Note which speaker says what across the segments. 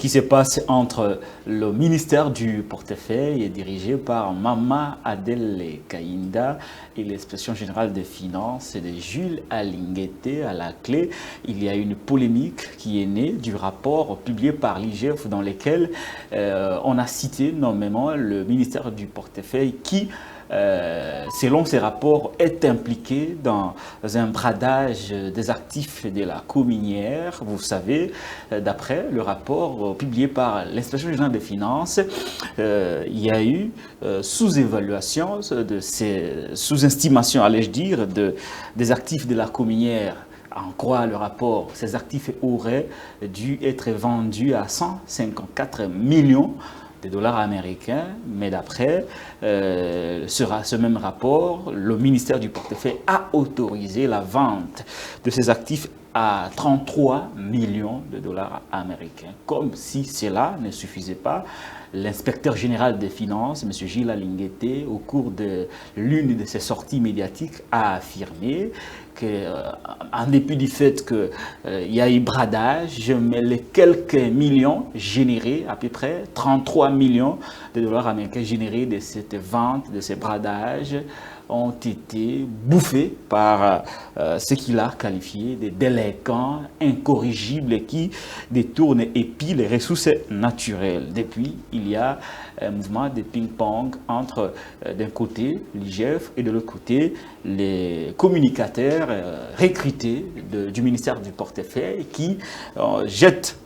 Speaker 1: qui se passe entre le ministère du portefeuille dirigé par Mama Adele Kainda et l'inspection générale des finances de Jules Alinguete à la clé. Il y a une polémique qui est née du rapport publié par l'IGF dans lequel on a cité nommément le ministère du portefeuille qui, selon ces rapports, est impliqué dans un bradage des actifs de la cominière. Vous savez, d'après le rapport publié par l'inspection générale des finances, il y a eu sous-évaluation, sous-estimation, allais-je dire, des actifs de la cominière. En croire le rapport, ces actifs auraient dû être vendus à 154 millions de dollars américains, mais d'après ce même rapport, le ministère du portefeuille a autorisé la vente de ces actifs à 33 millions de dollars américains. Comme si cela ne suffisait pas, l'inspecteur général des finances, M. Gilles Alinguete, au cours de l'une de ses sorties médiatiques, a affirmé qu'en dépit du fait qu'il y a eu bradage, mais les quelques millions générés, à peu près 33 millions de dollars américains générés de cette vente, de ces bradages, ont été bouffés par ce qu'il a qualifié de délinquants incorrigibles qui détournent et pillent les ressources naturelles. Depuis, il y a un mouvement de ping-pong entre d'un côté l'IGF et de l'autre côté les communicateurs recrutés du ministère du portefeuille qui jettent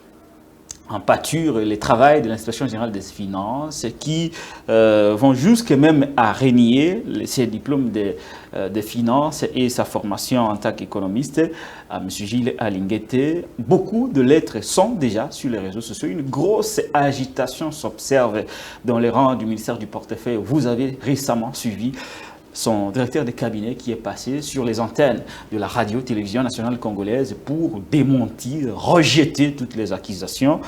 Speaker 1: en pâture les travaux de l'inspection générale des finances qui vont jusqu'à même à renier ses diplômes de finances et sa formation en tant qu'économiste à M. Gilles Alinguete. Beaucoup de lettres sont déjà sur les réseaux sociaux. Une grosse agitation s'observe dans les rangs du ministère du portefeuille. Vous avez récemment suivi son directeur de cabinet qui est passé sur les antennes de la radio-télévision nationale congolaise pour démentir, rejeter toutes les accusations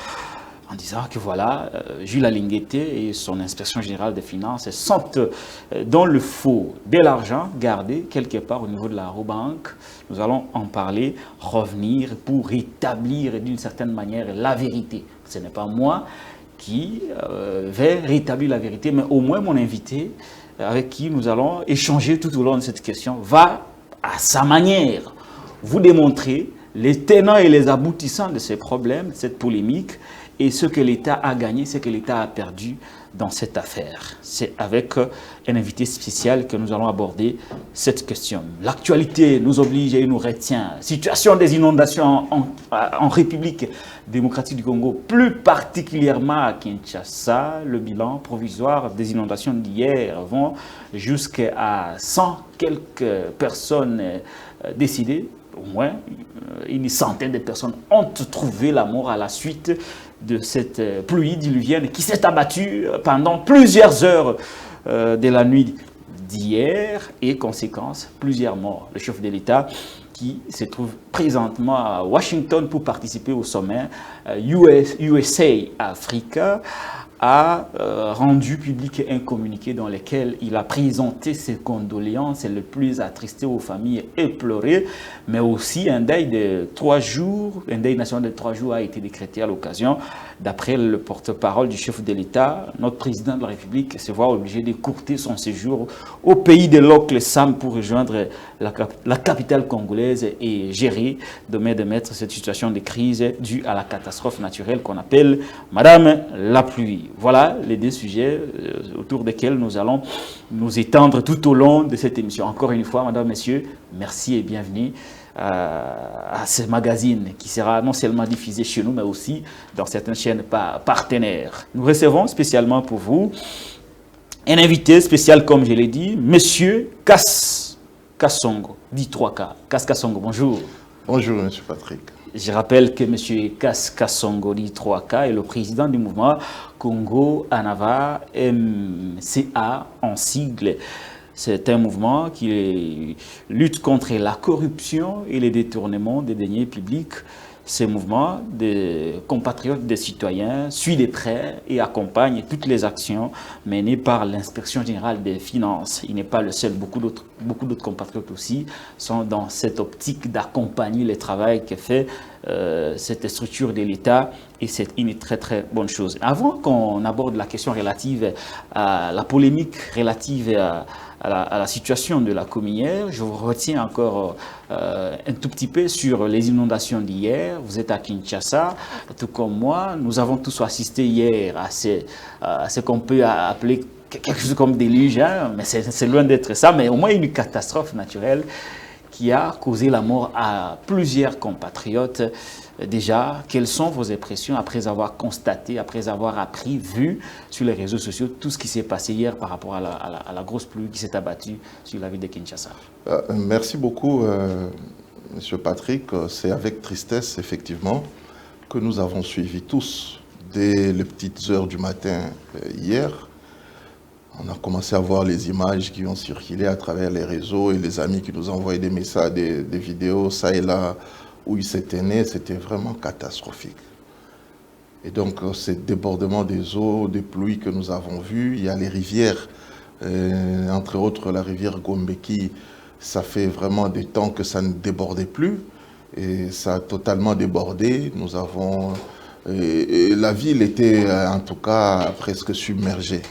Speaker 1: en disant que voilà, Jules Alinguete et son inspection générale des finances sont dans le faux de l'argent gardé quelque part au niveau de la Robank. Nous allons en parler, revenir pour rétablir d'une certaine manière la vérité. Ce n'est pas moi qui vais rétablir la vérité, mais au moins mon invité avec qui nous allons échanger tout au long de cette question, va à sa manière vous démontrer les tenants et les aboutissants de ces problèmes, de cette polémique, et ce que l'État a gagné, ce que l'État a perdu dans cette affaire. C'est avec un invité spécial que nous allons aborder cette question. L'actualité nous oblige et nous retient. Situation des inondations en République démocratique du Congo, plus particulièrement à Kinshasa. Le bilan provisoire des inondations d'hier vont jusqu'à 100 quelques personnes décédées. Au moins une centaine de personnes ont trouvé la mort à la suite de cette pluie diluvienne qui s'est abattue pendant plusieurs heures de la nuit d'hier et conséquence, plusieurs morts. Le chef de l'État qui se trouve présentement à Washington pour participer au sommet USA Africa a rendu public un communiqué dans lequel il a présenté ses condoléances et le plus attristé aux familles éplorées, mais aussi un deuil de 3 jours, un deuil national de 3 jours a été décrété à l'occasion. D'après le porte-parole du chef de l'État, notre président de la République se voit obligé d'écourter son séjour au pays de l'oncle Sam pour rejoindre la capitale congolaise et gérer de main de maître cette situation de crise due à la catastrophe naturelle qu'on appelle Madame la pluie. Voilà les deux sujets autour desquels nous allons nous étendre tout au long de cette émission. Encore une fois, Madame, Messieurs, merci et bienvenue à ce magazine qui sera non seulement diffusé chez nous, mais aussi dans certaines chaînes partenaires. Nous recevons spécialement pour vous un invité spécial, comme je l'ai dit, Monsieur Kassongo, dit 3K. Kassongo, bonjour.
Speaker 2: Bonjour, Monsieur Patrick.
Speaker 1: Je rappelle que M. Kassongo dit 3K est le président du mouvement Congo Anava MCA en sigle. C'est un mouvement qui lutte contre la corruption et les détournements des deniers publics. Ce mouvement de compatriotes des citoyens suit de près et accompagne toutes les actions menées par l'inspection générale des finances. Il n'est pas le seul, beaucoup d'autres compatriotes aussi sont dans cette optique d'accompagner le travail que fait cette structure de l'État et c'est une très très bonne chose. Avant qu'on aborde la question relative à la polémique relative à la situation de la Cominière, je vous retiens encore un tout petit peu sur les inondations d'hier. Vous êtes à Kinshasa, tout comme moi. Nous avons tous assisté hier à ce qu'on peut appeler quelque chose comme déluge, hein, mais c'est loin d'être ça, mais au moins une catastrophe naturelle qui a causé la mort à plusieurs compatriotes. Déjà, quelles sont vos impressions après avoir constaté, après avoir appris, vu sur les réseaux sociaux tout ce qui s'est passé hier par rapport à la grosse pluie qui s'est abattue sur la ville de Kinshasa?
Speaker 2: Merci beaucoup, Monsieur Patrick. C'est avec tristesse, effectivement, que nous avons suivi tous, dès les petites heures du matin hier. On a commencé à voir les images qui ont circulé à travers les réseaux et les amis qui nous envoyaient des messages, des vidéos, ça et là, où ils s'étaient nés, c'était vraiment catastrophique. Et donc, ces débordements des eaux, des pluies que nous avons vus, il y a les rivières, entre autres la rivière Gombeki, ça fait vraiment des temps que ça ne débordait plus, et ça a totalement débordé. Nous avons... Et la ville était en tout cas presque submergée.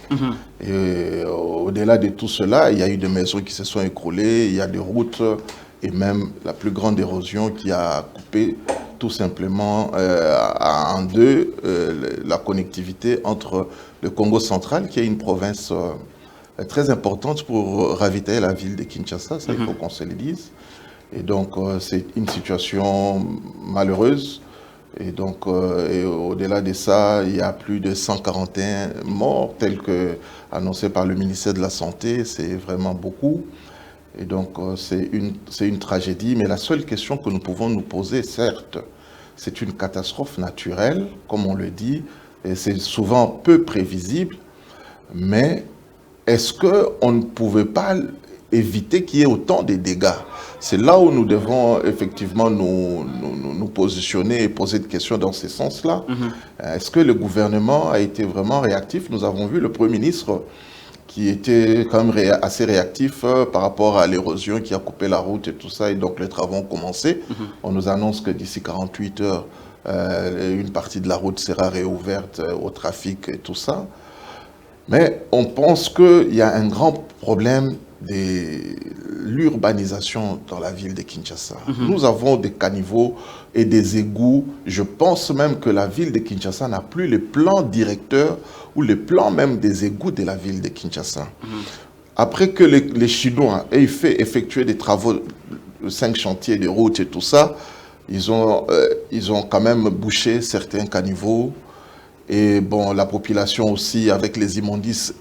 Speaker 2: Et au-delà de tout cela, il y a eu des maisons qui se sont écroulées, il y a des routes et même la plus grande érosion qui a coupé tout simplement en deux la connectivité entre le Congo central, qui est une province très importante pour ravitailler la ville de Kinshasa, ça il faut qu'on se le dise. Et donc c'est une situation malheureuse. Et donc, au-delà de ça, il y a plus de 141 morts, tels que annoncé par le ministère de la Santé. C'est vraiment beaucoup. Et donc, c'est une tragédie. Mais la seule question que nous pouvons nous poser, certes, c'est une catastrophe naturelle, comme on le dit, et c'est souvent peu prévisible. Mais est-ce qu'on ne pouvait pas éviter qu'il y ait autant de dégâts? C'est là où nous devons effectivement nous positionner et poser des questions dans ce sens-là. Est-ce que le gouvernement a été vraiment réactif? Nous avons vu le Premier ministre qui était quand même assez réactif par rapport à l'érosion qui a coupé la route et tout ça, et donc les travaux ont commencé. On nous annonce que d'ici 48 heures, une partie de la route sera réouverte au trafic et tout ça. Mais on pense qu'il y a un grand problème de l'urbanisation dans la ville de Kinshasa. Nous avons des caniveaux et des égouts. Je pense même que la ville de Kinshasa n'a plus le plan directeur ou le plan même des égouts de la ville de Kinshasa. Après que les Chinois aient effectué des travaux, 5 chantiers de routes et tout ça, ils ont quand même bouché certains caniveaux. Et bon, la population aussi, avec les immondices,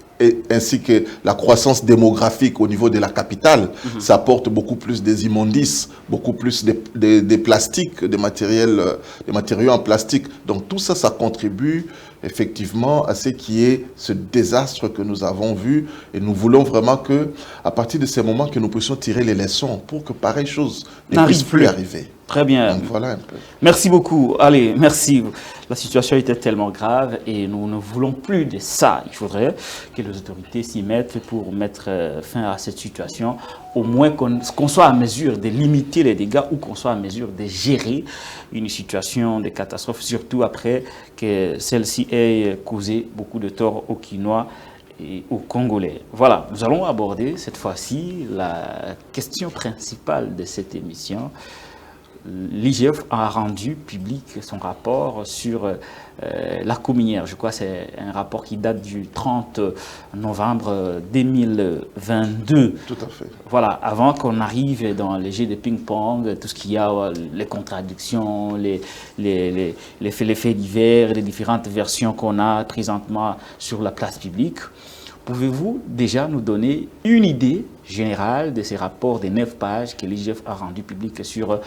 Speaker 2: ainsi que la croissance démographique au niveau de la capitale, ça apporte beaucoup plus des immondices, beaucoup plus des plastiques, des matériaux en plastique. Donc tout ça, ça contribue effectivement à ce qui est ce désastre que nous avons vu. Et nous voulons vraiment que, à partir de ces moments, que nous puissions tirer les leçons pour que pareille chose ne puisse plus arriver.
Speaker 1: Très bien.
Speaker 2: Donc, voilà un peu.
Speaker 1: Merci beaucoup. Allez, merci. La situation était tellement grave et nous ne voulons plus de ça. Il faudrait que les autorités s'y mettent pour mettre fin à cette situation. Au moins qu'on soit à mesure de limiter les dégâts ou qu'on soit à mesure de gérer une situation de catastrophe, surtout après que celle-ci ait causé beaucoup de tort aux Kinois et aux Congolais. Voilà, nous allons aborder cette fois-ci la question principale de cette émission. L'IGF a rendu public son rapport sur la Cominière. Je crois que c'est un rapport qui date du 30 novembre 2022.
Speaker 2: Tout à fait.
Speaker 1: Voilà, avant qu'on arrive dans les jeux de ping-pong, tout ce qu'il y a, les contradictions, les faits divers, les différentes versions qu'on a présentement sur la place publique. Pouvez-vous déjà nous donner une idée générale de ces rapports des 9 pages que l'IGF a rendu public sur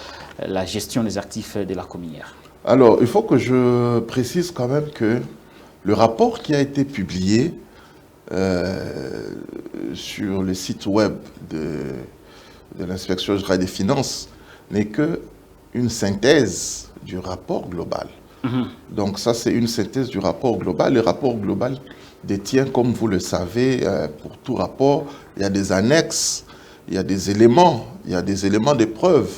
Speaker 1: la gestion des actifs de la Cominière?
Speaker 2: Alors, il faut que je précise quand même que le rapport qui a été publié sur le site web de l'inspection générale des finances n'est qu'une synthèse du rapport global. Donc ça, c'est une synthèse du rapport global. Le rapport global détient, comme vous le savez, pour tout rapport, il y a des annexes, il y a des éléments de preuve,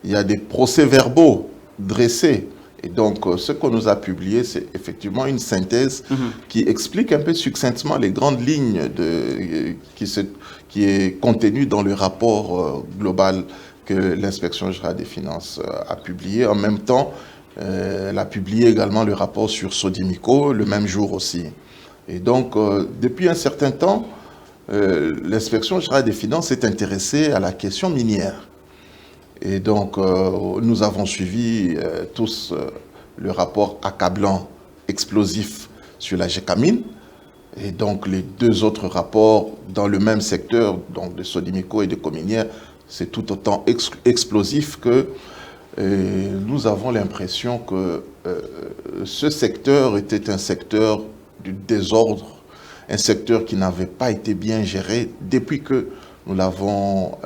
Speaker 2: il y a des procès-verbaux dressé. Et donc, ce qu'on nous a publié, c'est effectivement une synthèse qui explique un peu succinctement les grandes lignes qui est contenue dans le rapport global que l'Inspection générale des finances a publié. En même temps, elle a publié également le rapport sur Sodimico, le même jour aussi. Et donc, depuis un certain temps, l'Inspection générale des finances s'est intéressée à la question minière. Et donc, nous avons suivi tous le rapport accablant, explosif sur la Gécamine. Et donc, les deux autres rapports dans le même secteur, donc de Sodimico et de Cominière, c'est tout autant explosif que nous avons l'impression que ce secteur était un secteur du désordre, un secteur qui n'avait pas été bien géré depuis que nous avons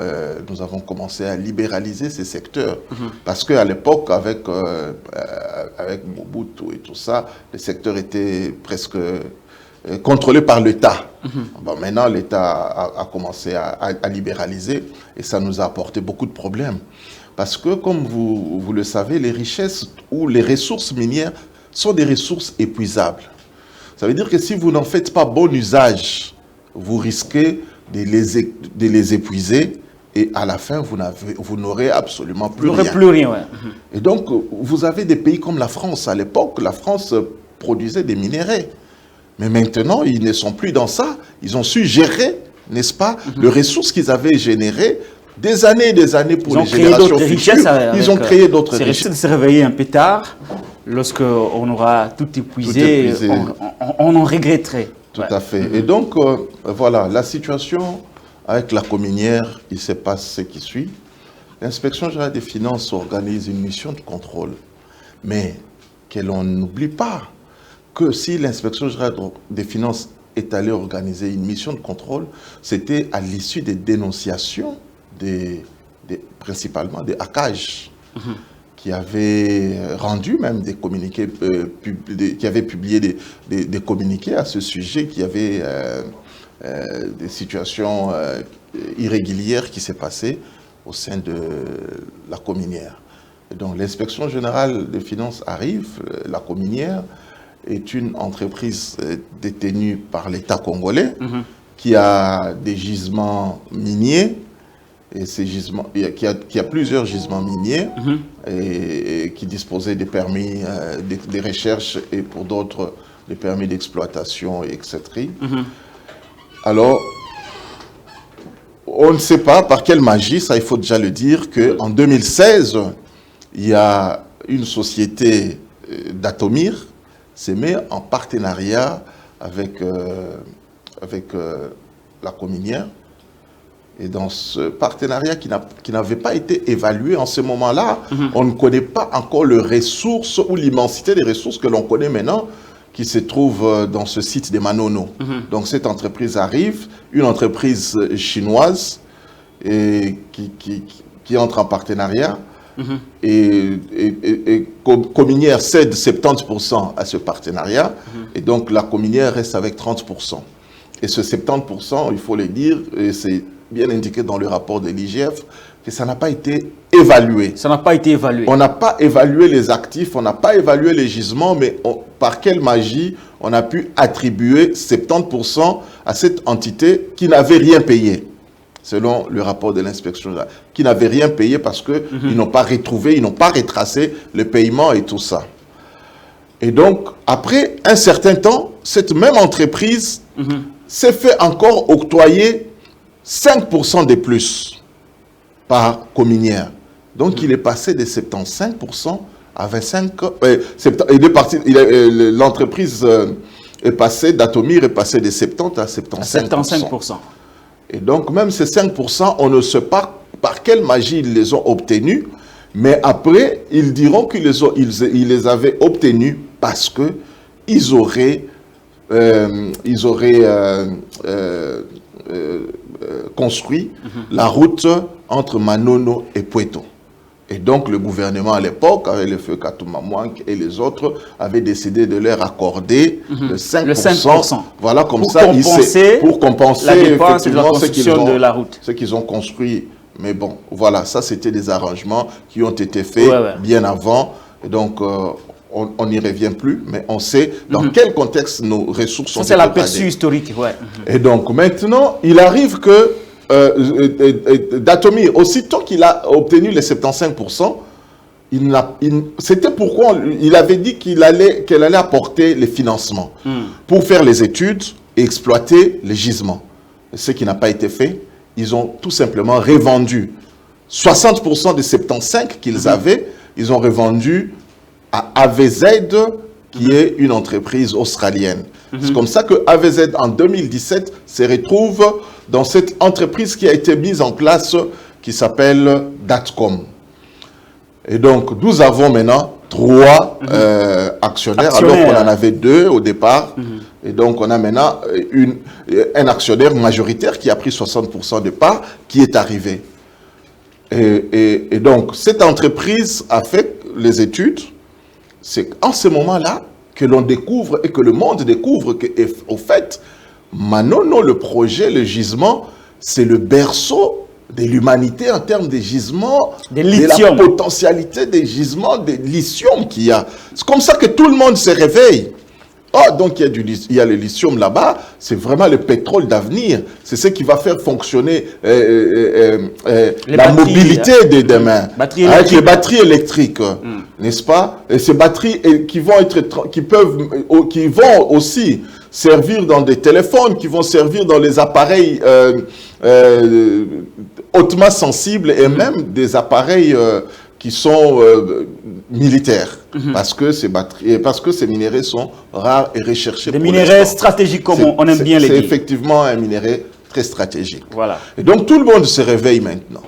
Speaker 2: commencé à libéraliser ces secteurs. Parce qu'à l'époque, avec Mobutu et tout ça, les secteurs étaient presque contrôlés par l'État. Bon, maintenant, l'État a commencé à libéraliser et ça nous a apporté beaucoup de problèmes. Parce que, comme vous le savez, les richesses ou les ressources minières sont des ressources épuisables. Ça veut dire que si vous n'en faites pas bon usage, vous risquez de les épuiser et à la fin, vous n'aurez absolument plus rien. Vous n'aurez
Speaker 1: plus rien, ouais.
Speaker 2: Et donc, vous avez des pays comme la France. À l'époque, la France produisait des minéraux. Mais maintenant, ils ne sont plus dans ça. Ils ont su gérer, n'est-ce pas, les ressources qu'ils avaient générées des années et des années pour les générations futures. Ils ont créé d'autres richesses.
Speaker 1: C'est risqué de se réveiller un peu tard. Lorsqu'on aura tout épuisé, on en regretterait.
Speaker 2: Tout à fait. Et donc, voilà, la situation avec la Cominière, il se passe ce qui suit. L'Inspection générale des finances organise une mission de contrôle. Mais que l'on n'oublie pas que si l'Inspection générale des finances est allée organiser une mission de contrôle, c'était à l'issue des dénonciations, principalement des ACAJ, qui avaient rendu même des communiqués, qui avaient publié des communiqués à ce sujet, qui avaient des situations irrégulières qui s'est passées au sein de la Cominière. Et donc l'Inspection générale des finances arrive, la Cominière est une entreprise détenue par l'État congolais qui a des gisements miniers, et ces gisements, qui a plusieurs gisements miniers et qui disposait des permis, des recherches et pour d'autres des permis d'exploitation, etc. Alors, on ne sait pas par quelle magie, ça il faut déjà le dire, qu'en 2016, il y a une société d'Atomir s'est mise en partenariat avec la Cominière. Et dans ce partenariat qui n'avait pas été évalué en ce moment-là, on ne connaît pas encore les ressources ou l'immensité des ressources que l'on connaît maintenant, qui se trouvent dans ce site des Manono. Donc cette entreprise arrive, une entreprise chinoise et qui entre en partenariat. Et Cominière cède 70% à ce partenariat. Et donc la Cominière reste avec 30%. Et ce 70%, il faut le dire, et c'est bien indiqué dans le rapport de l'IGF, que ça n'a pas été évalué.
Speaker 1: Ça n'a pas été évalué.
Speaker 2: On n'a pas évalué les actifs, on n'a pas évalué les gisements, mais par quelle magie on a pu attribuer 70% à cette entité qui n'avait rien payé, selon le rapport de l'inspection, qui n'avait rien payé parce qu'ils n'ont pas retrouvé, ils n'ont pas retracé le paiement et tout ça. Et donc, après un certain temps, cette même entreprise s'est fait encore octroyer 5% de plus par Cominière. Donc, il est passé de 75% à 25%. L'entreprise est passée, d'Atomir est passée de 70 à 75%. Et donc, même ces 5%, on ne sait pas par quelle magie ils les ont obtenus, mais après, ils diront qu'ils les avaient obtenus parce qu'ils auraient construit la route entre Manono et Pueto. Et donc le gouvernement à l'époque, avec le feu Katumamouank et les autres, avait décidé de leur accorder le 5%. Voilà, comme ça, pour compenser
Speaker 1: la dépense de la construction de la route.
Speaker 2: Ce qu'ils ont construit. Mais bon, voilà, ça c'était des arrangements qui ont été faits bien avant Et donc, on n'y revient plus, mais on sait dans quel contexte nos ressources sont.
Speaker 1: Ça, c'est l'aperçu historique, ouais.
Speaker 2: Et donc, maintenant, il arrive que Datomi, aussitôt qu'il a obtenu les 75%, c'était pourquoi il avait dit qu'elle allait apporter les financements pour faire les études et exploiter les gisements. Ce qui n'a pas été fait, ils ont tout simplement revendu 60% des 75 qu'ils avaient, ils ont revendu à AVZ, qui est une entreprise australienne. C'est comme ça que AVZ, en 2017, se retrouve dans cette entreprise qui a été mise en place, qui s'appelle Datcom. Et donc, nous avons maintenant 3 actionnaires, alors qu'on en avait 2 au départ. Et donc, on a maintenant un actionnaire majoritaire qui a pris 60% de parts, qui est arrivé. Et donc, cette entreprise a fait les études. C'est en ce moment-là que l'on découvre et que le monde découvre qu'au fait, Manono, le projet, le gisement, c'est le berceau de l'humanité en termes de gisements, de la potentialité des gisements de lithium qu'il y a. C'est comme ça que tout le monde se réveille. Oh, donc il y a le lithium là-bas, c'est vraiment le pétrole d'avenir. C'est ce qui va faire fonctionner la mobilité de demain. Avec les batteries électriques, n'est-ce pas? Et ces batteries qui vont aussi servir dans des téléphones, qui vont servir dans les appareils hautement sensibles et même des appareils qui sont militaires, parce que ces batteries, parce que ces minéraux sont rares et recherchés.
Speaker 1: Des minéraux stratégiques, comme on aime bien les dire.
Speaker 2: C'est effectivement un minerai très stratégique.
Speaker 1: Voilà.
Speaker 2: Et donc tout le monde se réveille maintenant.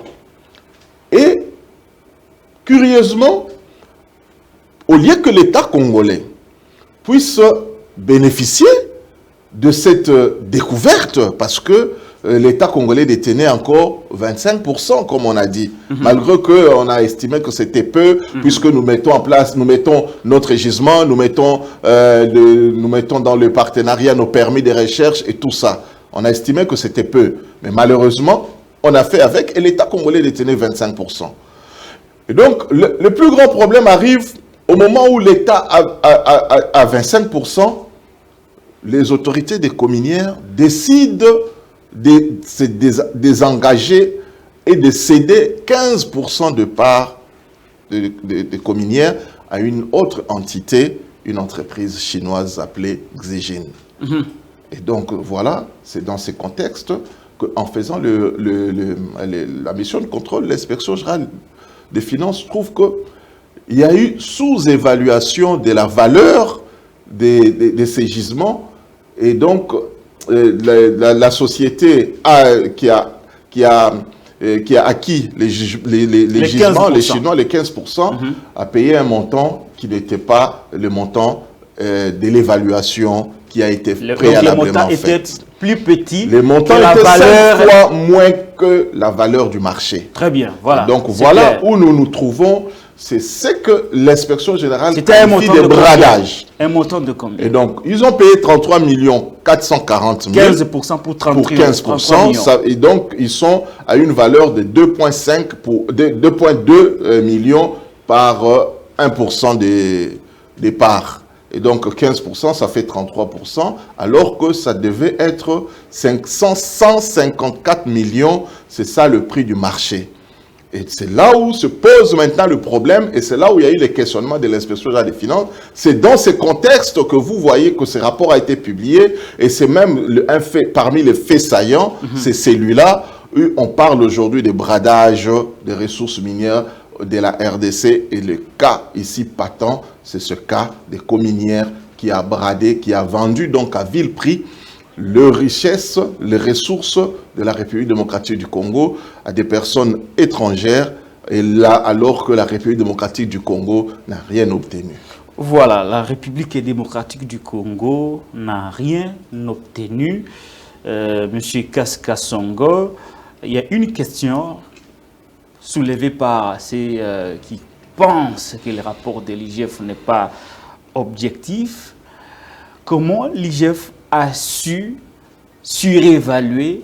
Speaker 2: Et curieusement, au lieu que l'État congolais puisse bénéficier de cette découverte, parce que l'État congolais détenait encore 25%, comme on a dit, malgré qu'on a estimé que c'était peu, puisque nous mettons en place, nous mettons notre gisement, nous mettons dans le partenariat nos permis de recherche et tout ça. On a estimé que c'était peu. Mais malheureusement, on a fait avec, et l'État congolais détenait 25%. Et donc, le plus grand problème arrive au moment où l'État a 25%, les autorités des cominières décident de se désengager et de céder 15% de parts de cominières à une autre entité, une entreprise chinoise appelée Xijin. Et donc voilà, c'est dans ces contextes qu'en faisant la mission de contrôle, l'inspection générale des finances trouve qu'il y a eu sous-évaluation de la valeur de ces gisements, et donc la société qui a acquis les gisements, les Chinois, les 15%, a payé un montant qui n'était pas le montant de l'évaluation qui a été préalablement fait.
Speaker 1: Le montant était plus petit.
Speaker 2: Les montants étaient 5 fois moins que la valeur du marché.
Speaker 1: Très bien, voilà.
Speaker 2: Et donc voilà où nous nous trouvons. C'est ce que l'inspection générale
Speaker 1: qualifie
Speaker 2: de bradage.
Speaker 1: Un montant de combien?
Speaker 2: Et donc, ils ont payé 33 440 000.
Speaker 1: 15% pour
Speaker 2: 15%. Ça, et donc, ils sont à une valeur de 2,2 millions par 1% des parts. Et donc, 15%, ça fait 33%, alors que ça devait être 154 millions. C'est ça le prix du marché. Et c'est là où se pose maintenant le problème, et c'est là où il y a eu les questionnements de l'inspection générale des finances. C'est dans ce contexte que vous voyez que ce rapport a été publié, et c'est même un fait, parmi les faits saillants, c'est celui-là. On parle aujourd'hui de bradage des ressources minières de la RDC, et le cas ici patent, c'est ce cas des cominières qui a bradé, qui a vendu donc à vil prix leurs richesses, les ressources de la République démocratique du Congo à des personnes étrangères, et là, alors que la République démocratique du Congo n'a rien obtenu.
Speaker 1: Voilà, la République démocratique du Congo n'a rien obtenu. Monsieur Kaskasongo, il y a une question soulevée par ceux qui pensent que le rapport de l'IGF n'est pas objectif. Comment l'IGF a su surévaluer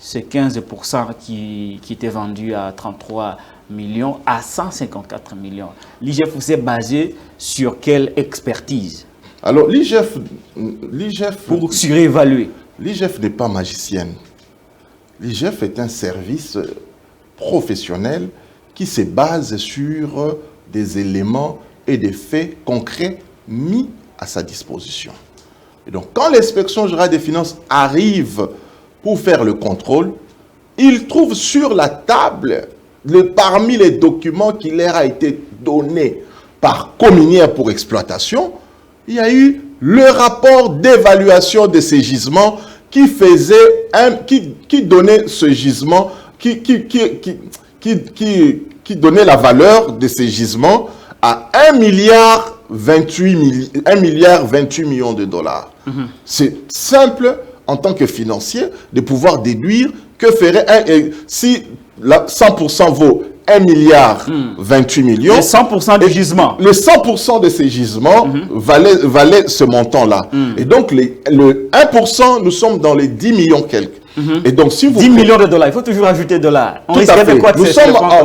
Speaker 1: c'est 15% qui était vendu à 33 millions à 154 millions. L'IGF s'est basé sur quelle expertise?
Speaker 2: Alors, l'IGF...
Speaker 1: Pour surévaluer.
Speaker 2: L'IGF n'est pas magicienne. L'IGF est un service professionnel qui se base sur des éléments et des faits concrets mis à sa disposition. Et donc, quand l'inspection générale des finances arrive pour faire le contrôle, il trouve sur la table, parmi les documents qui leur a été donnés par Cominière pour exploitation, il y a eu le rapport d'évaluation de ces gisements qui faisait qui donnait ce gisement, qui donnait la valeur de ces gisements à 1,28 milliard de dollars. C'est simple en tant que financier de pouvoir déduire que ferait si 100% vaut 1,28 milliard millions.
Speaker 1: Le 100% du gisement.
Speaker 2: Le 100% de ces gisements valait ce montant-là. Et donc, le 1%, nous sommes dans les 10 millions quelques. Et donc, si vous
Speaker 1: 10 millions de dollars, il faut toujours ajouter dollars.
Speaker 2: Tout à fait.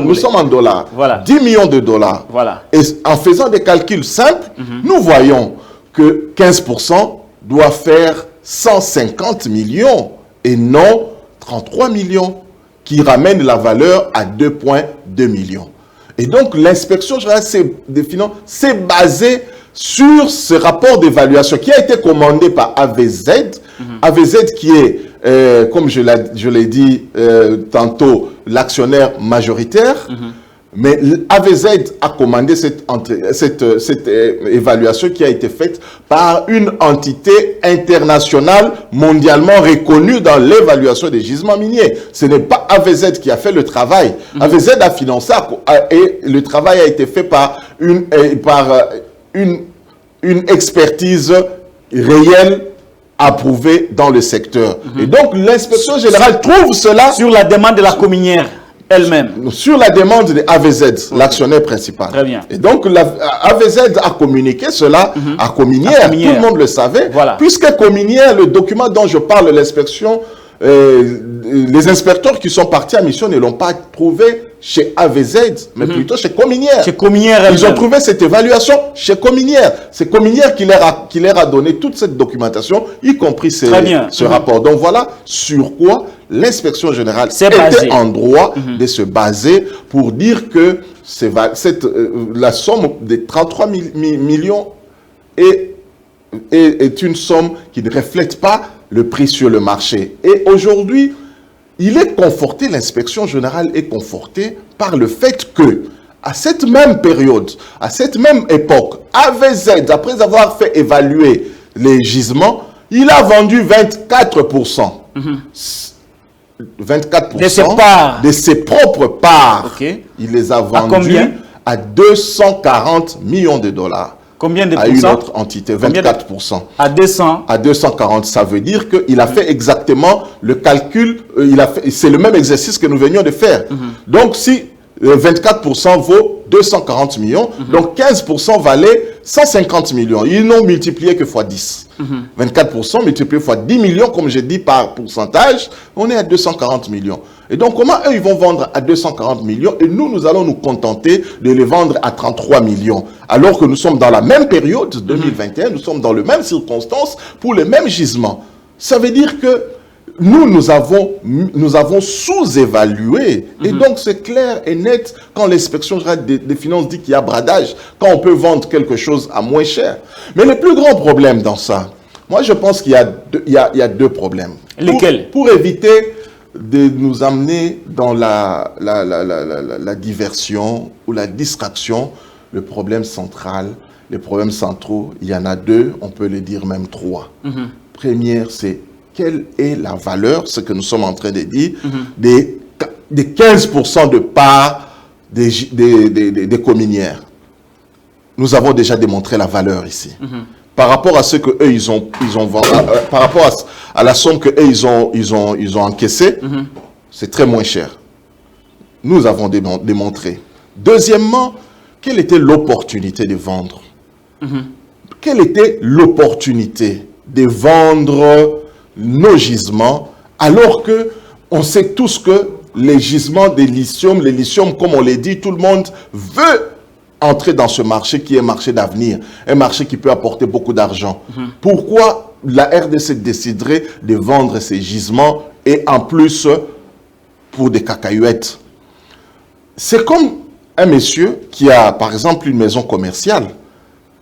Speaker 2: Nous sommes en dollars.
Speaker 1: Voilà.
Speaker 2: 10 millions de dollars.
Speaker 1: Voilà.
Speaker 2: Et en faisant des calculs simples, nous voyons que 15% doit faire 150 millions et non 33 millions, qui ramène la valeur à 2,2 millions. Et donc, l'inspection générale des finances s'est basée sur ce rapport d'évaluation qui a été commandé par AVZ. AVZ qui est, comme je l'ai dit tantôt, l'actionnaire majoritaire. Mais AVZ a commandé cette évaluation qui a été faite par une entité internationale mondialement reconnue dans l'évaluation des gisements miniers. Ce n'est pas AVZ qui a fait le travail. AVZ a financé et le travail a été fait par une expertise réelle approuvée dans le secteur. Et donc l'inspection générale trouve cela
Speaker 1: sur la demande de la Cominière elle-même.
Speaker 2: Sur la demande de AVZ, l'actionnaire principal.
Speaker 1: Très bien.
Speaker 2: Et donc, AVZ a communiqué cela à Cominière. Tout le monde le savait.
Speaker 1: Voilà.
Speaker 2: Puisque Cominière, le document dont je parle, l'inspection, les inspecteurs qui sont partis à mission ne l'ont pas trouvé chez AVZ, mais plutôt chez Cominière.
Speaker 1: Chez Cominière.
Speaker 2: Ils ont trouvé cette évaluation chez Cominière. C'est Cominière qui leur a donné toute cette documentation, y compris ce rapport. Donc voilà sur quoi l'inspection générale était en droit de se baser pour dire que la somme de 33 millions est une somme qui ne reflète pas le prix sur le marché. Et aujourd'hui, il est conforté, l'inspection générale est confortée par le fait que, à cette même période, à cette même époque, AVZ, après avoir fait évaluer les gisements, il a vendu 24%. 24% de ses propres parts.
Speaker 1: Okay.
Speaker 2: Il les a vendus à 240 millions de dollars.
Speaker 1: Combien de pourcents?
Speaker 2: À une autre entité, 24%.
Speaker 1: À 200? À
Speaker 2: 240, ça veut dire qu'il a fait exactement le calcul, c'est le même exercice que nous venions de faire. Donc, si 24% vaut 240 millions, donc 15% valait 150 millions. Ils n'ont multiplié que fois 10. 24% multiplié fois 10 millions, comme j'ai dit par pourcentage, on est à 240 millions. Et donc, comment eux, ils vont vendre à 240 millions et nous allons nous contenter de les vendre à 33 millions. Alors que nous sommes dans la même période, 2021, nous sommes dans les mêmes circonstances pour les mêmes gisements. Ça veut dire que nous avons sous-évalué. Et donc, c'est clair et net quand l'inspection générale des finances dit qu'il y a bradage, quand on peut vendre quelque chose à moins cher. Mais le plus grand problème dans ça, moi, je pense qu'il y a deux problèmes.
Speaker 1: Lesquels?
Speaker 2: Pour éviter de nous amener dans la diversion ou la distraction, le problème central, les problèmes centraux, il y en a deux, on peut les dire même trois. Première, c'est quelle est la valeur, ce que nous sommes en train de dire, des 15% de parts des cominières. Nous avons déjà démontré la valeur ici. Par rapport à ce que eux ils ont vendu, par rapport à la somme que eux ils ont encaissée, c'est très moins cher. Nous avons démontré. Deuxièmement, quelle était l'opportunité de vendre? Quelle était l'opportunité de vendre nos gisements alors que On sait tous que les gisements des lithium, les lithium, comme on l'a dit, tout le monde veut entrer dans ce marché qui est un marché d'avenir, un marché qui peut apporter beaucoup d'argent. Pourquoi la RDC déciderait de vendre ces gisements et en plus pour des cacahuètes? C'est comme un monsieur qui a par exemple une maison commerciale,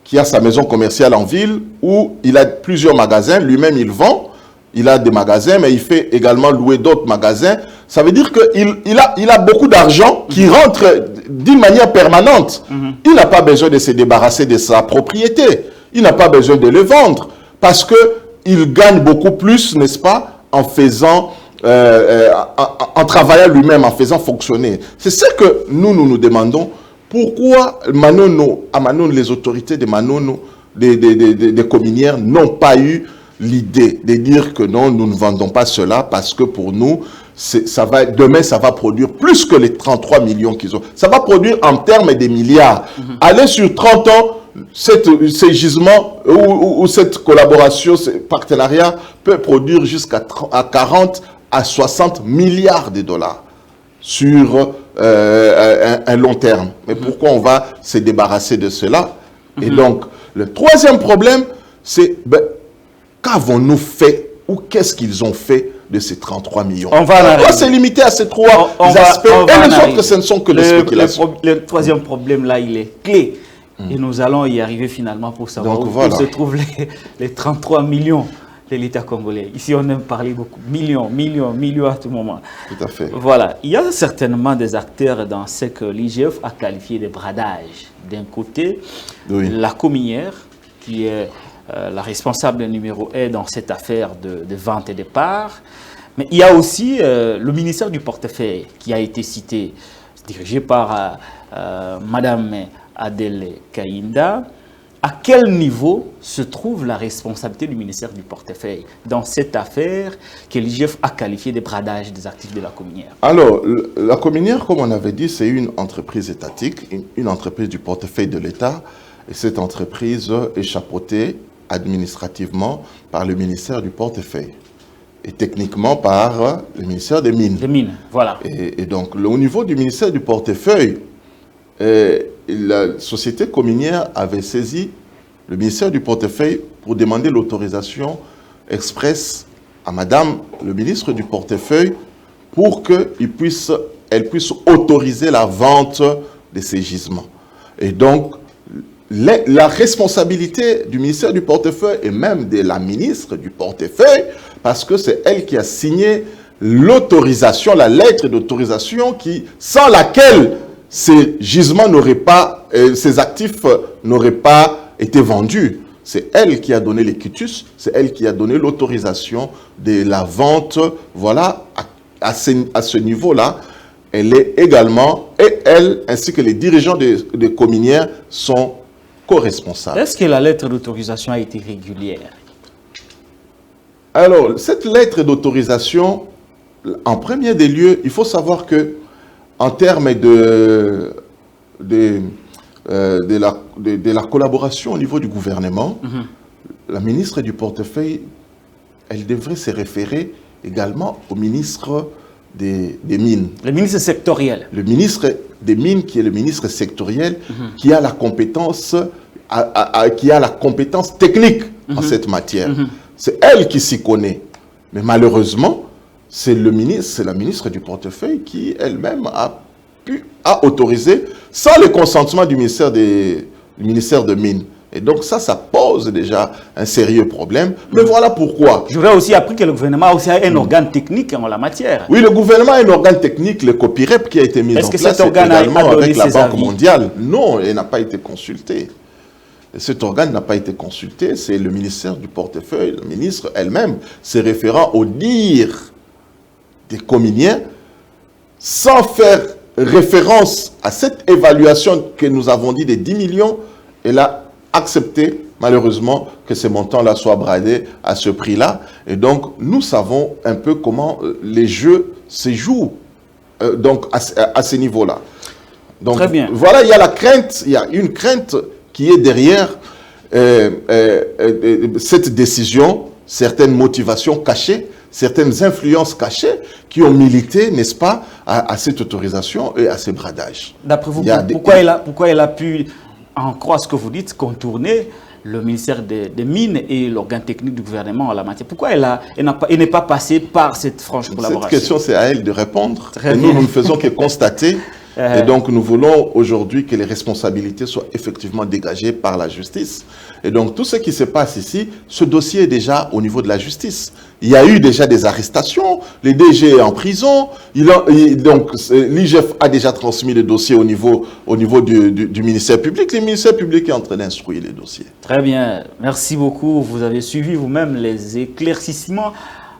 Speaker 2: qui a sa maison commerciale en ville où il a plusieurs magasins, lui-même il vend, il a des magasins mais il fait également louer d'autres magasins. Ça veut dire qu'il a beaucoup d'argent qui rentre d'une manière permanente. Il n'a pas besoin de se débarrasser de sa propriété. Il n'a pas besoin de le vendre parce qu'il gagne beaucoup plus, n'est-ce pas, en faisant, en travaillant lui-même, en faisant fonctionner. C'est ce que nous demandons. Pourquoi à Manono, les autorités de Manono, des communières, n'ont pas eu l'idée de dire que non, nous ne vendons pas cela parce que pour nous, demain, ça va produire plus que les 33 millions qu'ils ont. Ça va produire en termes de milliards. Aller sur 30 ans, ces gisements ou cette collaboration, ce partenariat peut produire jusqu'à 40 à 60 milliards de dollars sur un long terme. Mais pourquoi on va se débarrasser de cela? Et donc, le troisième problème, c'est qu'avons-nous fait ou qu'est-ce qu'ils ont fait de ces 33 millions? On va se limiter à ces trois aspects. Et les autres, ce ne sont que les spéculations.
Speaker 1: Le troisième problème, là, il est clé. Et nous allons y arriver finalement pour savoir où se trouvent les 33 millions de l'État congolais. Ici, on aime parler beaucoup. Millions à tout moment.
Speaker 2: Tout à fait.
Speaker 1: Voilà. Il y a certainement des acteurs dans ce que l'IGF a qualifié de bradage. D'un côté, la cominière, qui est la responsable numéro 1 dans cette affaire de vente et de parts. Mais il y a aussi le ministère du portefeuille qui a été cité, dirigé par Madame Adèle Kainda. À quel niveau se trouve la responsabilité du ministère du portefeuille dans cette affaire que l'IGF a qualifiée de bradage des actifs de la cominière?
Speaker 2: Alors, la cominière, comme on avait dit, c'est une entreprise étatique, une entreprise du portefeuille de l'État. Et cette entreprise est chapeautée administrativement par le ministère du portefeuille et techniquement par le ministère des Mines.
Speaker 1: Des Mines, voilà.
Speaker 2: Et donc, au niveau du ministère du portefeuille, la société cominière avait saisi le ministère du portefeuille pour demander l'autorisation express à Madame le ministre du portefeuille pour qu'elle puisse autoriser la vente de ces gisements. Et donc, la responsabilité du ministère du portefeuille et même de la ministre du portefeuille, parce que c'est elle qui a signé l'autorisation, la lettre d'autorisation sans laquelle ces gisements n'auraient pas, ces actifs n'auraient pas été vendus. C'est elle qui a donné les quitus, c'est elle qui a donné l'autorisation de la vente. Voilà, à ce niveau-là, elle est également, et elle, ainsi que les dirigeants des cominières sont co-responsables.
Speaker 1: Est-ce que la lettre d'autorisation a été régulière?
Speaker 2: Alors, cette lettre d'autorisation, en premier des lieux, il faut savoir que en termes de la collaboration au niveau du gouvernement, la ministre du portefeuille, elle devrait se référer également au ministre des Mines.
Speaker 1: Le ministre sectoriel.
Speaker 2: Le ministre des Mines, qui est le ministre sectoriel, qui a la compétence, qui a la compétence technique en cette matière. C'est elle qui s'y connaît. Mais malheureusement, c'est la ministre du portefeuille qui elle-même a autorisé, sans le consentement du ministère des Mines. Et donc ça pose déjà un sérieux problème. Mais voilà pourquoi.
Speaker 1: J'aurais aussi appris que le gouvernement a aussi un organe technique en la matière.
Speaker 2: Oui, le gouvernement a un organe technique, le COPIREP, qui a été mis en place.
Speaker 1: Est-ce que cet organe a donné
Speaker 2: avec la
Speaker 1: ses
Speaker 2: Banque
Speaker 1: avis?
Speaker 2: mondiale? Non, il n'a pas été consulté. Cet organe n'a pas été consulté, c'est le ministère du portefeuille. Le ministre elle-même, se référant au dire des cominiens, sans faire référence à cette évaluation que nous avons dit des 10 millions, elle a accepté malheureusement que ces montants-là soient bradés à ce prix-là. Et donc, nous savons un peu comment les jeux se jouent donc à ce niveau-là. Donc,
Speaker 1: très bien.
Speaker 2: Voilà, il y a la crainte, il y a une crainte qui est derrière cette décision, certaines motivations cachées, certaines influences cachées qui ont milité, n'est-ce pas, à cette autorisation et à ces bradages.
Speaker 1: D'après vous, pourquoi elle a pu, en croire ce que vous dites, contourner le ministère des Mines et l'organe technique du gouvernement en la matière? Pourquoi elle n'est pas passée par cette franche collaboration?
Speaker 2: Cette question, c'est à elle de répondre. Et nous ne faisons que constater. Et donc, nous voulons aujourd'hui que les responsabilités soient effectivement dégagées par la justice. Et donc, tout ce qui se passe ici, ce dossier est déjà au niveau de la justice. Il y a eu déjà des arrestations, les DG est en prison, donc l'IGF a déjà transmis le dossier au niveau du ministère public. Le ministère public est en train d'instruire les dossiers.
Speaker 1: Très bien, merci beaucoup. Vous avez suivi vous-même les éclaircissements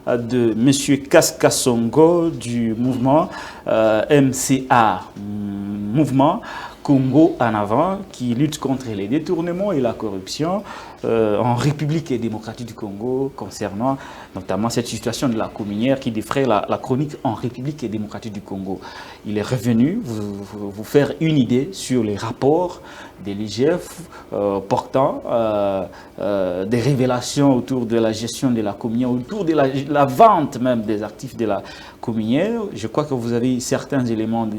Speaker 1: de M. Kaskasongo du mouvement MCA, mouvement Congo en avant, qui lutte contre les détournements et la corruption en République démocratique du Congo, concernant notamment cette situation de la communière qui défraie la chronique en République démocratique du Congo. Il est revenu vous faire une idée sur les rapports de l'IGF portant des révélations autour de la gestion de la communière, autour de la vente même des actifs de la communière. Je crois que vous avez certains éléments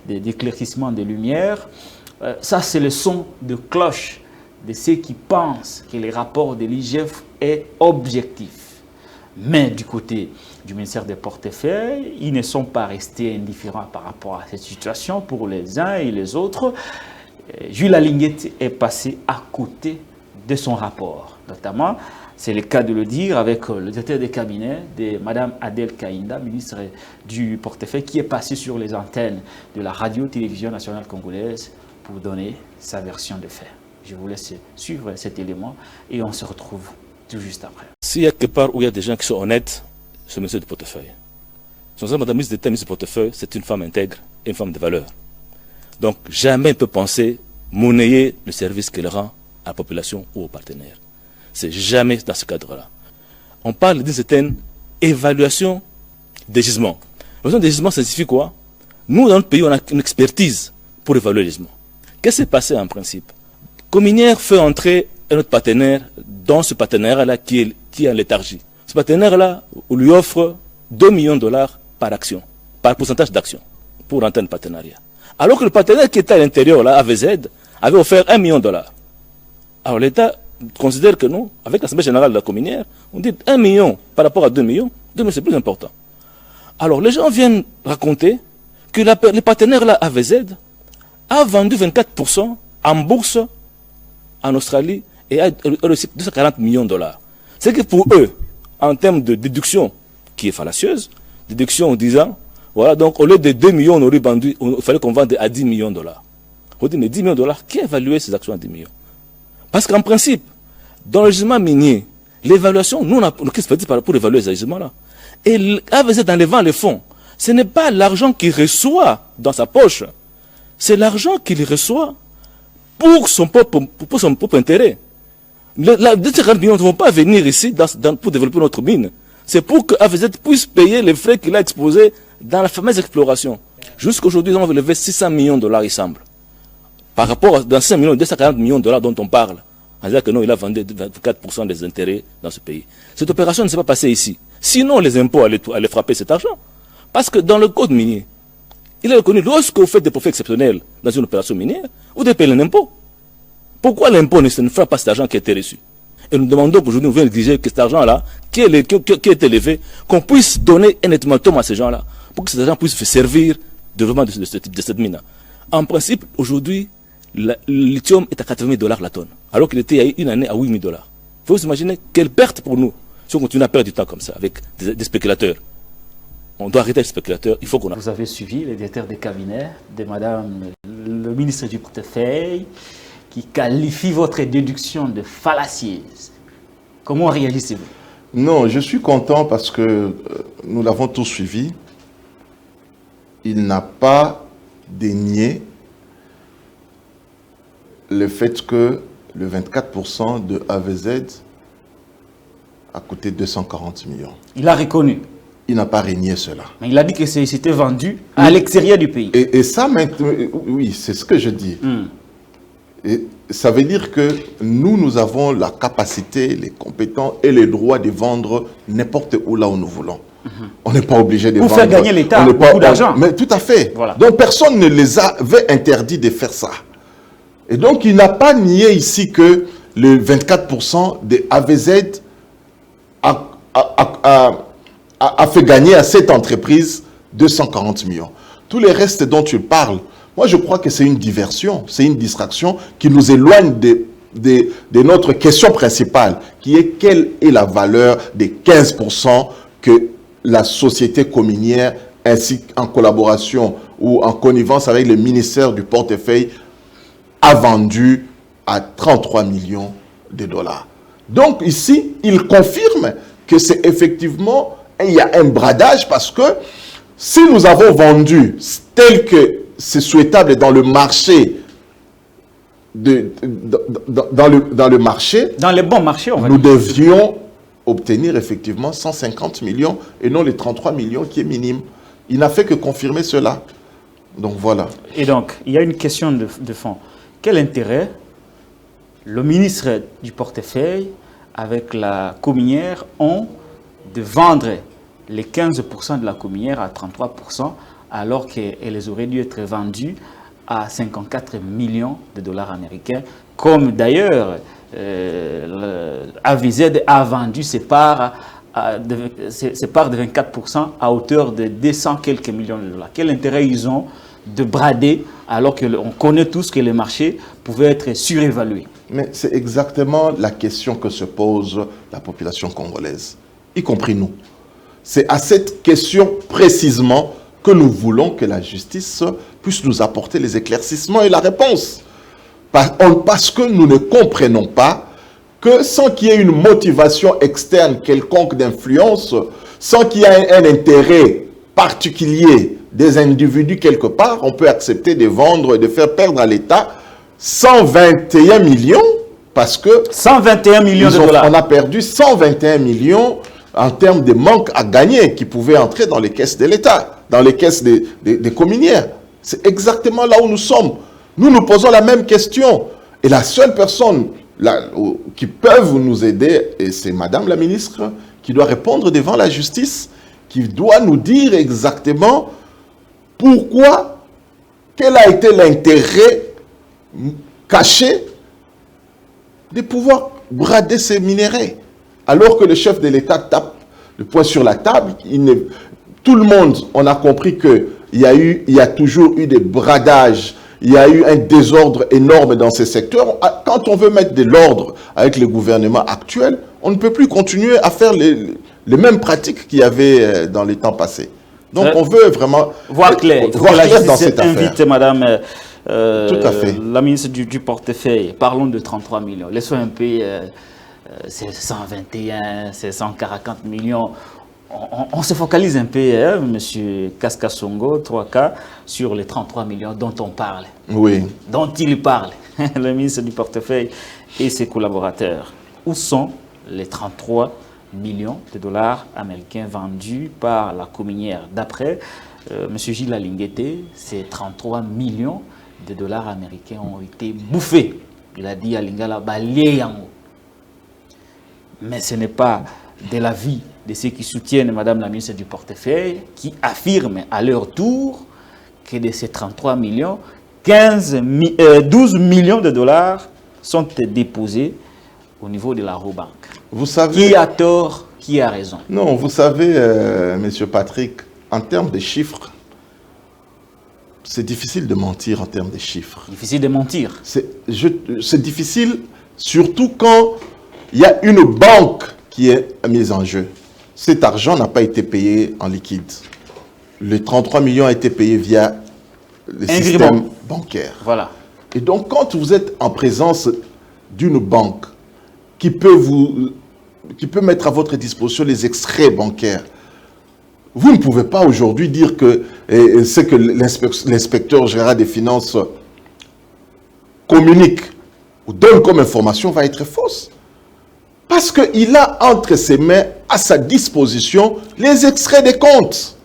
Speaker 1: d'éclaircissement de lumière. Ça, c'est le son de cloche de ceux qui pensent que les rapports de l'IGF est objectif. Mais du côté du ministère des Portefeuilles, ils ne sont pas restés indifférents par rapport à cette situation pour les uns et les autres. Jules Alinguet est passé à côté de son rapport. Notamment, c'est le cas de le dire avec le directeur des cabinets de Mme Adèle Kaïnda, ministre du Portefeuille, qui est passé sur les antennes de la radio-télévision nationale congolaise pour donner sa version de fait. Je vous laisse suivre cet élément et on se retrouve tout juste après.
Speaker 3: S'il y a quelque part où il y a des gens qui sont honnêtes, c'est le ministre du Portefeuille. Madame la ministre d'État, ministre du Portefeuille, c'est une femme intègre et une femme de valeur. Donc jamais elle ne peut penser monnayer le service qu'elle rend à la population ou aux partenaires. C'est jamais dans ce cadre-là. On parle d'une certaine évaluation des gisements. L'évaluation des gisements, ça signifie quoi? Nous, dans notre pays, on a une expertise pour évaluer les gisements. Qu'est-ce qui s'est passé en principe? Cominière fait entrer un autre partenaire dans ce partenaire-là qui est en léthargie. Ce partenaire-là, on lui offre 2 millions de dollars par action, par pourcentage d'action, pour entrer en partenariat. Alors que le partenaire qui était à l'intérieur, là, AVZ, avait offert 1 million de dollars. Alors l'État considère que nous, avec l'Assemblée générale de la cominière, on dit 1 million par rapport à 2 millions, 2 millions c'est plus important. Alors les gens viennent raconter que le partenaire là, AVZ, a vendu 24% en bourse en Australie et a reçu 240 millions de dollars. C'est que pour eux, en termes de déduction, qui est fallacieuse, déduction en disant, voilà, donc au lieu de 2 millions, on aurait vendu, il fallait qu'on vende à 10 millions de dollars. On dit, mais 10 millions de dollars, qui a évalué ces actions à 10 millions? Parce qu'en principe, dans le gisement minier, l'évaluation, nous, on a qu'est-ce qu'on fait pour évaluer ces gisements-là? Et AVZ enlevant les fonds, ce n'est pas l'argent qu'il reçoit dans sa poche, c'est l'argent qu'il reçoit pour son propre intérêt. Les 240 millions ne vont pas venir ici pour développer notre mine. C'est pour que AVZ puisse payer les frais qu'il a exposés dans la fameuse exploration. Jusqu'aujourd'hui, on va lever 600 millions de dollars, il semble. Par rapport à 200 millions, 240 millions de dollars dont on parle. On dit que non, il a vendu 24% des intérêts dans ce pays. Cette opération ne s'est pas passée ici. Sinon, les impôts allaient frapper cet argent. Parce que dans le code minier, il est reconnu, lorsque vous faites des profits exceptionnels dans une opération minière, vous devez payer l'impôt. Pourquoi l'impôt ne frappe pas cet argent qui a été reçu? Et nous demandons qu'aujourd'hui, nous venons exiger que cet argent-là, qui est élevé, qu'on puisse donner un ultimatum à ces gens-là, pour que cet argent puisse servir de développement de cette mine. En principe, aujourd'hui, le lithium est à 80 000 dollars la tonne, alors qu'il était il y a une année à 8 000 dollars. Il faut vous imaginer quelle perte pour nous, si on continue à perdre du temps comme ça, avec des spéculateurs. On doit arrêter les spéculateurs, il faut qu'on...
Speaker 1: Vous avez suivi le directeur des cabinets de Madame le ministre du Portefeuille, qui qualifie votre déduction de fallacieuse. Comment réagissez-vous?
Speaker 2: Non, je suis content parce que nous l'avons tous suivi. Il n'a pas dénié le fait que le 24% de AVZ a coûté 240 millions.
Speaker 1: Il a reconnu.
Speaker 2: Il n'a pas régné cela.
Speaker 1: Mais il a dit que c'était vendu à l'extérieur du pays.
Speaker 2: Et ça, oui, c'est ce que je dis. Et ça veut dire que nous avons la capacité, les compétences et les droits de vendre n'importe où là où nous voulons. On n'est pas obligé de vendre.
Speaker 1: Pour faire gagner l'État beaucoup d'argent.
Speaker 2: Mais tout à fait.
Speaker 1: Voilà.
Speaker 2: Donc personne ne les avait interdit de faire ça. Et donc il n'a pas nié ici que le 24% des AVZ a fait gagner à cette entreprise 240 millions. Tous les restes dont tu parles, moi je crois que c'est une diversion, c'est une distraction qui nous éloigne de notre question principale, qui est quelle est la valeur des 15% que la société communière, ainsi qu'en collaboration ou en connivence avec le ministère du portefeuille, a vendu à 33 millions de dollars. Donc ici, il confirme que c'est effectivement, il y a un bradage parce que si nous avons vendu tel que c'est souhaitable dans le marché, dans le marché,
Speaker 1: dans les bons marchés,
Speaker 2: nous devions obtenir effectivement 150 millions et non les 33 millions qui est minime. Il n'a fait que confirmer cela. Donc voilà.
Speaker 1: Et donc, il y a une question de fond. Quel intérêt le ministre du portefeuille avec la cominière ont de vendre les 15% de la cominière à 33% alors qu'elles auraient dû être vendues à 54 millions de dollars américains, comme d'ailleurs AVZ a vendu ses parts de 24% à hauteur de 200 quelques millions de dollars. Quel intérêt ils ont de brader alors qu'on connaît tous que les marchés pouvaient être surévalués?
Speaker 2: Mais c'est exactement la question que se pose la population congolaise, y compris nous. C'est à cette question précisément que nous voulons que la justice puisse nous apporter les éclaircissements et la réponse. Parce que nous ne comprenons pas que sans qu'il y ait une motivation externe quelconque d'influence, sans qu'il y ait un intérêt particulier des individus quelque part, on peut accepter de vendre et de faire perdre à l'État 121 millions, parce que
Speaker 1: 121 millions de dollars.
Speaker 2: On a perdu 121 millions en termes de manque à gagner qui pouvaient entrer dans les caisses de l'État, dans les caisses des cominières. C'est exactement là où nous sommes. Nous nous posons la même question. Et la seule personne qui peut nous aider, et c'est Madame la ministre, qui doit répondre devant la justice, qui doit nous dire exactement pourquoi, quel a été l'intérêt caché de pouvoir brader ces minéraux. Alors que le chef de l'État tape le poing sur la table, tout le monde, on a compris qu'il y a toujours eu des bradages, il y a eu un désordre énorme dans ces secteurs. Quand on veut mettre de l'ordre avec le gouvernement actuel, on ne peut plus continuer à faire les mêmes pratiques qu'il y avait dans les temps passés. Donc on veut vraiment
Speaker 1: voir clair.
Speaker 2: Voir clair dans cette affaire.
Speaker 1: Invite Madame
Speaker 2: Tout à fait.
Speaker 1: la ministre du portefeuille. Parlons de 33 millions. Laissons un peu, c'est 121, c'est 140 millions. On se focalise un peu, M. Kaskasongo, 3K, sur les 33 millions dont on parle.
Speaker 2: Oui.
Speaker 1: Dont il parle, le ministre du portefeuille et ses collaborateurs. Où sont les 33 millions de dollars américains vendus par la cominière? D'après M. Gilles Alinguete, ces 33 millions de dollars américains ont été bouffés. Il a dit à Lingala, balayé en haut. Mais ce n'est pas de l'avis de ceux qui soutiennent Madame la ministre du portefeuille, qui affirment à leur tour que de ces 33 millions, 12 millions de dollars sont déposés au niveau de la Robank.
Speaker 2: Vous savez,
Speaker 1: qui a tort, qui a raison?
Speaker 2: Non, vous savez, Monsieur Patrick, en termes de chiffres, c'est difficile de mentir en termes de chiffres.
Speaker 1: Difficile de mentir.
Speaker 2: C'est difficile, surtout quand il y a une banque qui est mise en jeu. Cet argent n'a pas été payé en liquide. Les 33 millions a été payé via le système bancaire.
Speaker 1: Voilà.
Speaker 2: Et donc, quand vous êtes en présence d'une banque qui peut mettre à votre disposition les extraits bancaires, vous ne pouvez pas aujourd'hui dire que ce que l'inspecteur général des finances communique ou donne comme information va être fausse. Parce qu'il a entre ses mains, à sa disposition, les extraits des comptes.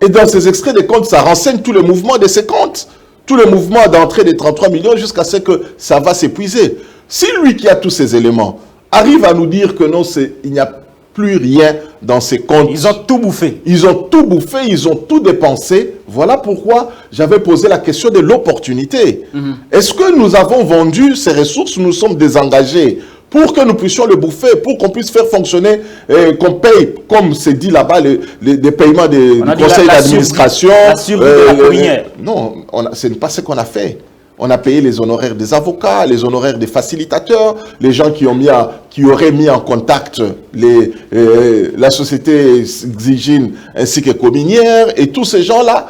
Speaker 2: Et dans ces extraits des comptes, ça renseigne tout le mouvement de ces comptes. tout le mouvement d'entrée des 33 millions jusqu'à ce que ça va s'épuiser. Si lui qui a tous ces éléments arrive à nous dire que non, il n'y a plus rien dans ces comptes.
Speaker 1: Ils ont tout bouffé.
Speaker 2: Ils ont tout bouffé, ils ont tout dépensé. Voilà pourquoi j'avais posé la question de l'opportunité. Est-ce que nous avons vendu ces ressources, nous sommes désengagés pour que nous puissions le bouffer, pour qu'on puisse faire fonctionner, qu'on paye, comme c'est dit là-bas, les paiements du conseil d'administration. Non, ce n'est pas ce qu'on a fait. On a payé les honoraires des avocats, les honoraires des facilitateurs, les gens qui auraient mis en contact la société Xigine ainsi que Cominière, et tous ces gens-là.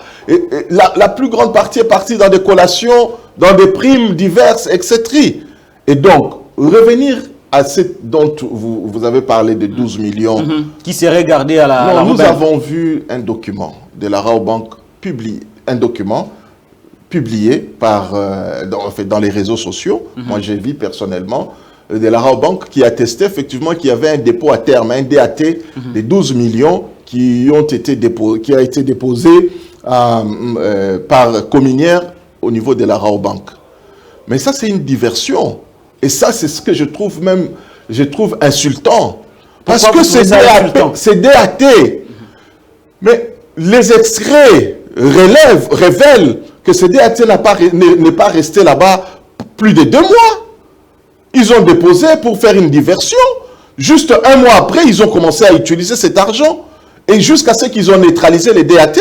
Speaker 2: La plus grande partie est partie dans des collations, dans des primes diverses, etc. Et donc, revenir à ce dont vous avez parlé de 12 millions.
Speaker 1: Qui serait gardé à la...
Speaker 2: Non, nous avons vu un document de la Rabobank publié, un document publié dans les réseaux sociaux. Moi, j'ai vu personnellement de la Rabobank qui attestait effectivement qu'il y avait un dépôt à terme, un DAT de 12 millions qui a été déposé par Cominière au niveau de la Rabobank. Mais ça, c'est une diversion. Et ça, c'est ce que je trouve insultant. Parce que c'est DAT. Mais les extraits révèlent que ce DAT n'est pas resté là-bas plus de 2 mois. Ils ont déposé pour faire une diversion. Juste 1 mois après, ils ont commencé à utiliser cet argent. Et jusqu'à ce qu'ils ont neutralisé les DAT,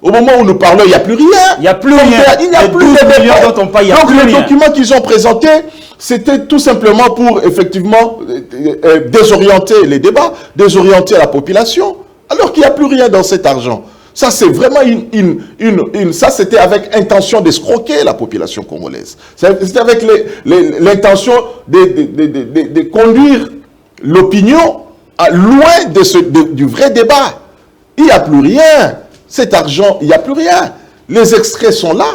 Speaker 2: au moment où nous parlons, il n'y a plus rien.
Speaker 1: Il n'y a plus rien.
Speaker 2: Il n'y a plus de millions dont on parle. Donc les documents qu'ils ont présentés, c'était tout simplement pour effectivement désorienter les débats, désorienter la population, alors qu'il n'y a plus rien dans cet argent. Ça, c'est vraiment ça, c'était avec intention d'escroquer la population congolaise. C'était avec l'intention de conduire l'opinion loin du vrai débat. Il n'y a plus rien. Cet argent, il n'y a plus rien. Les extraits sont là.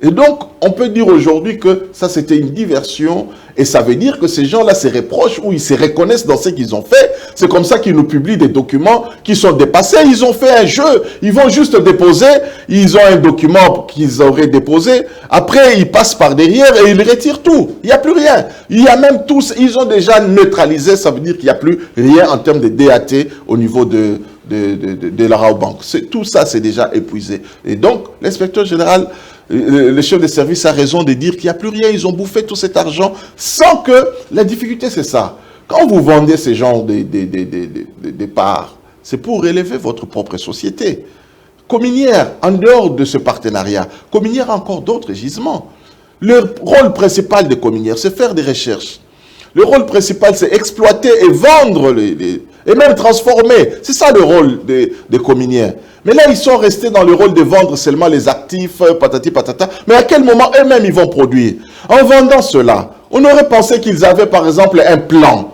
Speaker 2: Et donc, on peut dire aujourd'hui que ça, c'était une diversion. Et ça veut dire que ces gens-là se reprochent ou ils se reconnaissent dans ce qu'ils ont fait. C'est comme ça qu'ils nous publient des documents qui sont dépassés. Ils ont fait un jeu. Ils vont juste déposer. Ils ont un document qu'ils auraient déposé. Après, ils passent par derrière et ils retirent tout. Il n'y a plus rien. Il y a même tous, ils ont déjà neutralisé. Ça veut dire qu'il n'y a plus rien en termes de DAT au niveau de la Rabobank. Tout ça, c'est déjà épuisé. Et donc, l'inspecteur général, le chef de service a raison de dire qu'il n'y a plus rien. Ils ont bouffé tout cet argent sans que... La difficulté, c'est ça. Quand vous vendez ces genres de parts, c'est pour relever votre propre société. Cominière, en dehors de ce partenariat, Cominière a encore d'autres gisements. Le rôle principal de Cominière, c'est faire des recherches. Le rôle principal, c'est exploiter et vendre, et même transformer. C'est ça le rôle des Cominières. Mais là, ils sont restés dans le rôle de vendre seulement les actifs, patati patata. Mais à quel moment eux-mêmes ils vont produire? En vendant cela, on aurait pensé qu'ils avaient par exemple un plan.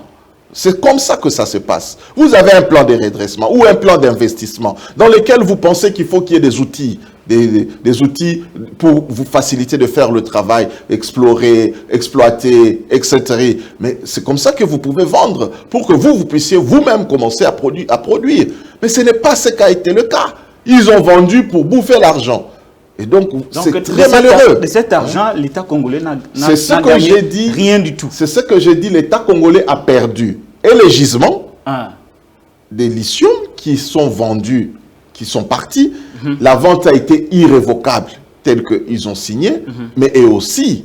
Speaker 2: C'est comme ça que ça se passe. Vous avez un plan de redressement ou un plan d'investissement dans lequel vous pensez qu'il faut qu'il y ait des outils. Des outils pour vous faciliter de faire le travail, explorer, exploiter, etc. Mais c'est comme ça que vous pouvez vendre pour que vous puissiez vous-même commencer à produire. Mais ce n'est pas ce qu'a été le cas. Ils ont vendu pour bouffer l'argent. Et donc c'est très malheureux.
Speaker 1: De cet argent, l'État congolais n'a gagné rien du tout.
Speaker 2: C'est ce que j'ai dit, l'État congolais a perdu. Et les gisements des lithium qui sont vendus, qui sont partis, la vente a été irrévocable, telle qu'ils ont signé, mais et aussi,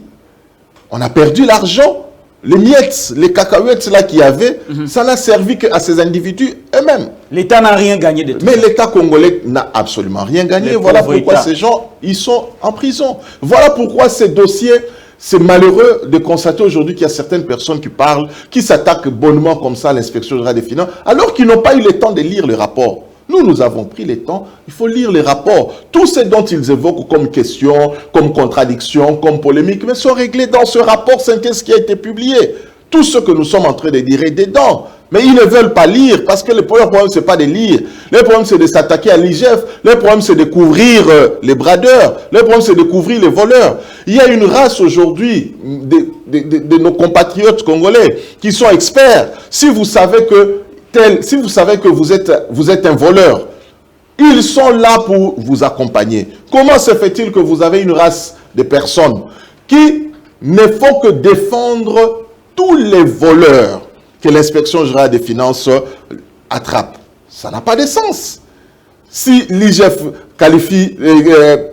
Speaker 2: on a perdu l'argent, les miettes, les cacahuètes là qu'il y avait, ça n'a servi qu'à ces individus eux-mêmes.
Speaker 1: L'État n'a rien gagné de tout.
Speaker 2: Mais l'État congolais n'a absolument rien gagné. Voilà pourquoi ces gens, ils sont en prison. Voilà pourquoi ces dossiers, c'est malheureux de constater aujourd'hui qu'il y a certaines personnes qui parlent, qui s'attaquent bonnement comme ça à l'inspection générale des finances, alors qu'ils n'ont pas eu le temps de lire le rapport. Nous avons pris le temps, il faut lire les rapports. Tout ce dont ils évoquent comme question, comme contradiction, comme polémique, mais sont réglés dans ce rapport synthèse qui a été publié. Tout ce que nous sommes en train de dire est dedans. Mais ils ne veulent pas lire, parce que le problème, ce n'est pas de lire. Le problème, c'est de s'attaquer à l'IGF. Le problème, c'est de couvrir les bradeurs. Le problème, c'est de couvrir les voleurs. Il y a une race aujourd'hui de nos compatriotes congolais qui sont experts. Si vous savez que vous êtes un voleur, ils sont là pour vous accompagner. Comment se fait-il que vous avez une race des personnes qui ne font que défendre tous les voleurs que l'inspection générale des finances attrape. Ça n'a pas de sens. Si l'IGF qualifie,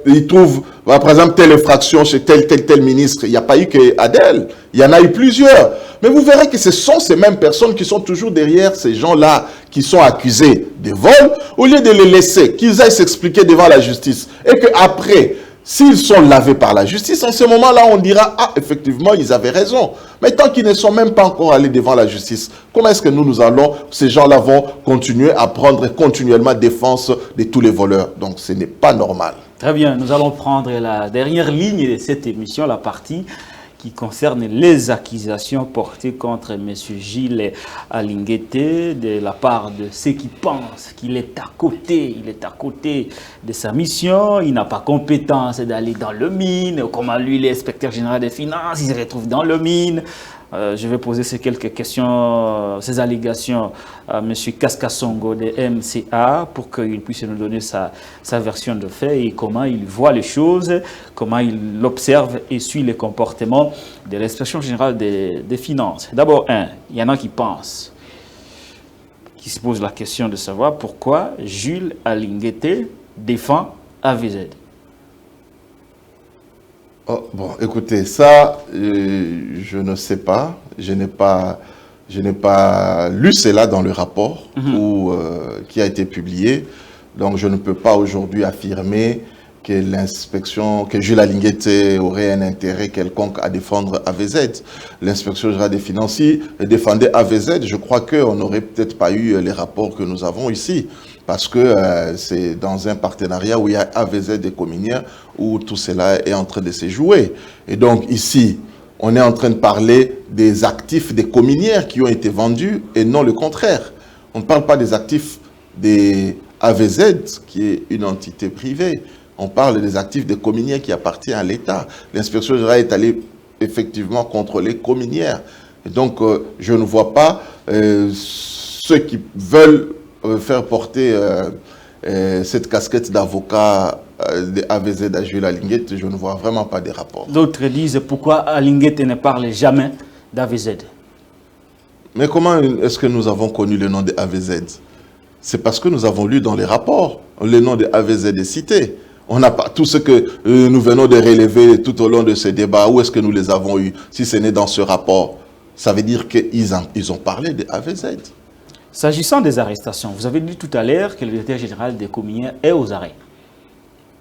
Speaker 2: il trouve, par exemple, telle infraction chez tel ministre, il n'y a pas eu que Adel, il y en a eu plusieurs. Mais vous verrez que ce sont ces mêmes personnes qui sont toujours derrière ces gens-là qui sont accusés de vol, au lieu de les laisser, qu'ils aillent s'expliquer devant la justice. Et qu'après, s'ils sont lavés par la justice, en ce moment-là, on dira, ah, effectivement, ils avaient raison. Mais tant qu'ils ne sont même pas encore allés devant la justice, comment est-ce que nous allons, ces gens-là vont continuer à prendre continuellement défense de tous les voleurs? Donc, ce n'est pas normal.
Speaker 1: Très bien, nous allons prendre la dernière ligne de cette émission, la partie qui concerne les accusations portées contre M. Gilles Alinguete de la part de ceux qui pensent qu'il est à côté, de sa mission, il n'a pas compétence d'aller dans le mine, comment lui, l'inspecteur général des finances, il se retrouve dans le mine. Je vais poser ces quelques questions, ces allégations à M. Kaskasongo de MCA pour qu'il puisse nous donner sa version de fait et comment il voit les choses, comment il observe et suit les comportements de l'inspection générale des finances. D'abord, il y en a qui pensent, qui se posent la question de savoir pourquoi Jules Alinguete défend AVZ.
Speaker 2: Oh, bon, écoutez, ça, je ne sais pas. Je n'ai pas lu cela dans le rapport qui a été publié. Donc, je ne peux pas aujourd'hui affirmer que l'inspection, que Jules Alinguete aurait un intérêt quelconque à défendre AVZ. L'inspection générale des finances défendait AVZ. Je crois qu'on n'aurait peut-être pas eu les rapports que nous avons ici. Parce que c'est dans un partenariat où il y a AVZ et Cominière où tout cela est en train de se jouer. Et donc ici, on est en train de parler des actifs des Cominières qui ont été vendus et non le contraire. On ne parle pas des actifs des AVZ qui est une entité privée. On parle des actifs des Cominières qui appartiennent à l'État. L'inspection générale est allée effectivement contrôler Cominières. Et donc je ne vois pas ceux qui veulent faire porter cette casquette d'avocat de AVZ à Jules Alinguete, je ne vois vraiment pas des rapports.
Speaker 1: D'autres disent pourquoi Alinguete ne parle jamais d'AVZ.
Speaker 2: Mais comment est-ce que nous avons connu le nom de AVZ? C'est parce que nous avons lu dans les rapports, le nom de AVZ est cité. On n'a pas tout ce que nous venons de relever tout au long de ce débat. Où est-ce que nous les avons eus? Si ce n'est dans ce rapport, ça veut dire qu'ils ont parlé de AVZ.
Speaker 1: S'agissant des arrestations, vous avez dit tout à l'heure que le directeur général des Cominières est aux arrêts.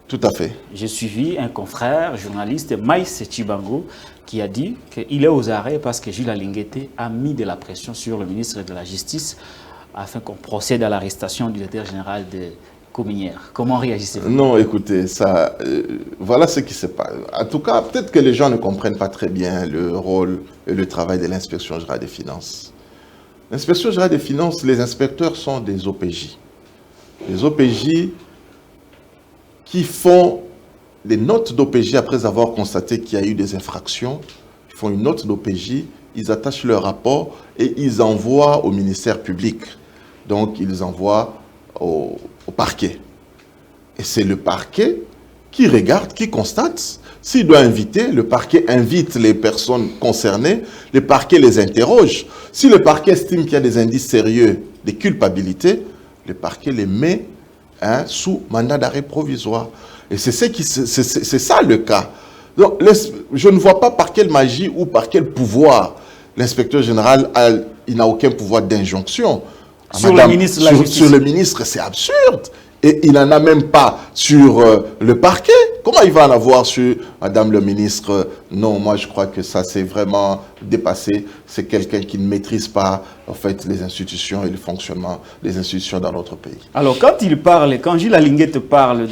Speaker 2: Tout à fait.
Speaker 1: J'ai suivi un confrère, journaliste, Maïs Chibango, qui a dit qu'il est aux arrêts parce que Jules Alinguete a mis de la pression sur le ministre de la Justice afin qu'on procède à l'arrestation du directeur général des Cominières. Comment réagissez-vous?
Speaker 2: Non, écoutez, ça, voilà ce qui se passe. En tout cas, peut-être que les gens ne comprennent pas très bien le rôle et le travail de l'inspection générale des finances. L'inspection générale des finances, les inspecteurs sont des OPJ. Les OPJ qui font des notes d'OPJ après avoir constaté qu'il y a eu des infractions. Ils font une note d'OPJ, ils attachent leur rapport et ils envoient au ministère public. Donc, ils envoient au parquet. Et c'est le parquet qui regarde, qui constate. S'il doit inviter, le parquet invite les personnes concernées, le parquet les interroge. Si le parquet estime qu'il y a des indices sérieux de culpabilité, le parquet les met sous mandat d'arrêt provisoire. Et c'est ça le cas. Donc, je ne vois pas par quelle magie ou par quel pouvoir l'inspecteur général il n'a aucun pouvoir d'injonction.
Speaker 1: Sur le ministre de la Justice.
Speaker 2: Sur le ministre, c'est absurde. Et il n'en a même pas sur le parquet. Comment il va en avoir sur Madame le ministre? Non, moi je crois que ça c'est vraiment dépassé. C'est quelqu'un qui ne maîtrise pas en fait les institutions et le fonctionnement des institutions dans notre pays.
Speaker 1: Alors quand Jules Alinguete parle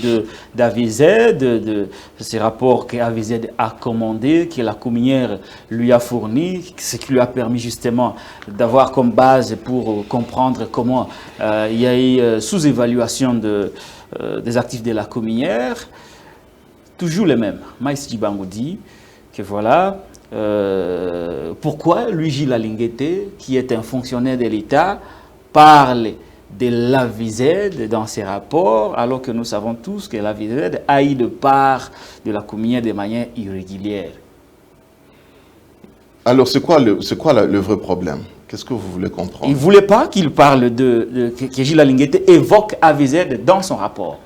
Speaker 1: d'AVZ, de ces rapports qu'AVZ a commandés, que la Cominière lui a fournis, ce qui lui a permis justement d'avoir comme base pour comprendre comment il y a eu sous-évaluation des actifs de la Cominière, toujours les mêmes. Maïs Chibango dit que voilà, pourquoi lui, Jules Alinguete, qui est un fonctionnaire de l'État, parle de l'AVZ dans ses rapports, alors que nous savons tous que l'AVZ a eu de part de la communière de manière irrégulière.
Speaker 2: Alors, c'est quoi le vrai problème? Qu'est-ce que vous voulez comprendre?
Speaker 1: Il ne voulait pas qu'il parle que Gilles Alinguete évoque AVZ dans son rapport.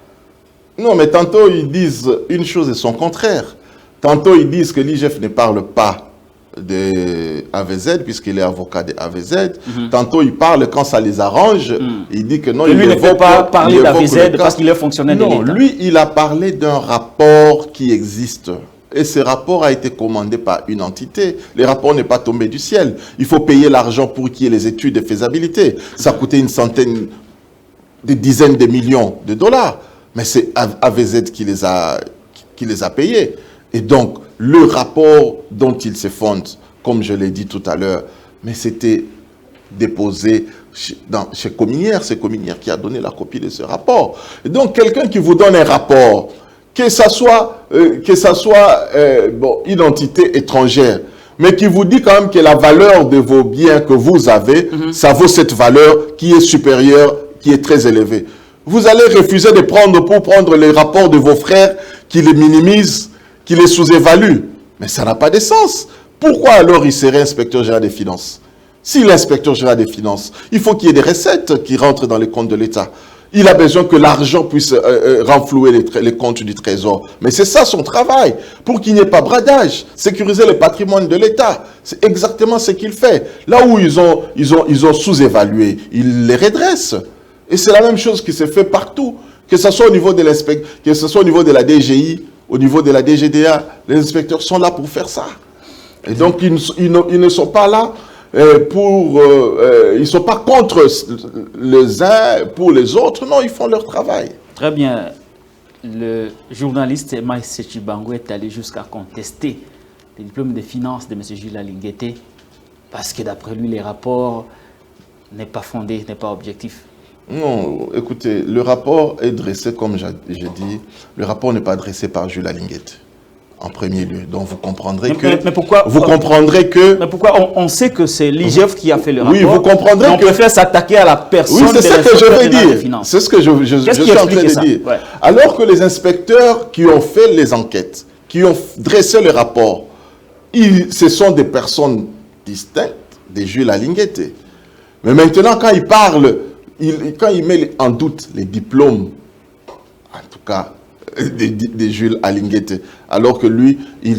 Speaker 2: Non, mais tantôt ils disent une chose et son contraire. Tantôt ils disent que l'IGF ne parle pas de AVZ puisqu'il est avocat de AVZ. Tantôt ils parlent quand ça les arrange. Il dit que non,
Speaker 1: lui ne peut pas parler d'AVZ parce qu'il est fonctionnaire de l'État.
Speaker 2: Non, lui il a parlé d'un rapport qui existe. Et ce rapport a été commandé par une entité. Le rapport n'est pas tombé du ciel. Il faut payer l'argent pour qu'il y ait les études de faisabilité. Ça a coûté une centaine, des dizaines de millions de dollars. Mais c'est AVZ qui les a payés. Et donc, le rapport dont il se fonde, comme je l'ai dit tout à l'heure, mais c'était déposé chez Cominière. C'est Cominière qui a donné la copie de ce rapport. Et donc, quelqu'un qui vous donne un rapport, que ça soit une entité étrangère, mais qui vous dit quand même que la valeur de vos biens que vous avez, ça vaut cette valeur qui est supérieure, qui est très élevée. Vous allez refuser de pour prendre les rapports de vos frères qui les minimisent, qui les sous-évaluent. Mais ça n'a pas de sens. Pourquoi alors il serait inspecteur général des finances? S'il est inspecteur général des finances, il faut qu'il y ait des recettes qui rentrent dans les comptes de l'État. Il a besoin que l'argent puisse renflouer les comptes du Trésor. Mais c'est ça son travail, pour qu'il n'y ait pas bradage, sécuriser le patrimoine de l'État. C'est exactement ce qu'il fait. Là où ils ont sous-évalué, il les redresse. Et c'est la même chose qui se fait partout, que ce soit au niveau de l'inspecteur, que ce soit au niveau de la DGI, au niveau de la DGDA, les inspecteurs sont là pour faire ça. Et donc ils ne sont pas là ils ne sont pas contre les uns pour les autres, non, ils font leur travail.
Speaker 1: Très bien. Le journaliste Maïs Chibango est allé jusqu'à contester le diplôme de finances de M. Gilles Alinguete parce que d'après lui, les rapports n'est pas fondé, n'est pas objectif.
Speaker 2: Non, écoutez, le rapport est dressé, comme j'ai dit, le rapport n'est pas dressé par Gilles Alinguete, en premier lieu. Donc vous comprendrez
Speaker 1: mais pourquoi on sait que c'est l'IGF qui a fait le rapport.
Speaker 2: Oui, vous comprendrez
Speaker 1: on préfère s'attaquer à la personne.
Speaker 2: Oui, c'est ce que je veux dire. C'est ce que je suis en train de dire. Ouais. Alors que les inspecteurs qui ont fait les enquêtes, qui ont dressé le rapport, ce sont des personnes distinctes de Gilles Alinguete. Mais maintenant, quand ils parlent, quand il met en doute les diplômes, en tout cas, de Gilles Alinguete, alors que lui, il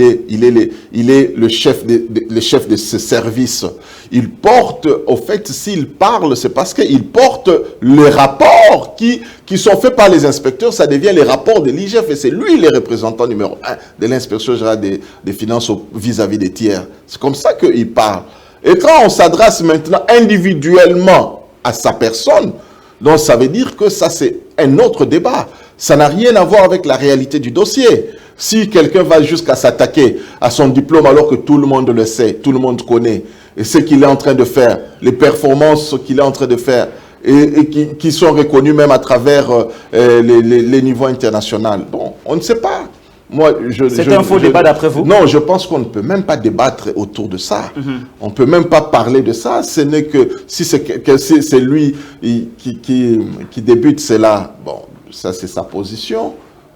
Speaker 2: est le chef de ce service. Il porte, au fait, s'il parle, c'est parce qu'il porte les rapports qui sont faits par les inspecteurs, ça devient les rapports de l'IGF, et c'est lui le représentant numéro 1 de l'inspection générale des finances vis-à-vis des tiers. C'est comme ça qu'il parle. Et quand on s'adresse maintenant individuellement à sa personne, donc ça veut dire que ça c'est un autre débat. Ça n'a rien à voir avec la réalité du dossier. Si quelqu'un va jusqu'à s'attaquer à son diplôme alors que tout le monde le sait, tout le monde connaît, et ce qu'il est en train de faire, les performances qu'il est en train de faire, et qui sont reconnues même à travers les niveaux internationaux, bon, on ne sait pas.
Speaker 1: C'est un faux débat d'après vous?
Speaker 2: Non, je pense qu'on ne peut même pas débattre autour de ça. On ne peut même pas parler de ça. Ce n'est que si c'est lui qui débute cela. Bon, ça c'est sa position.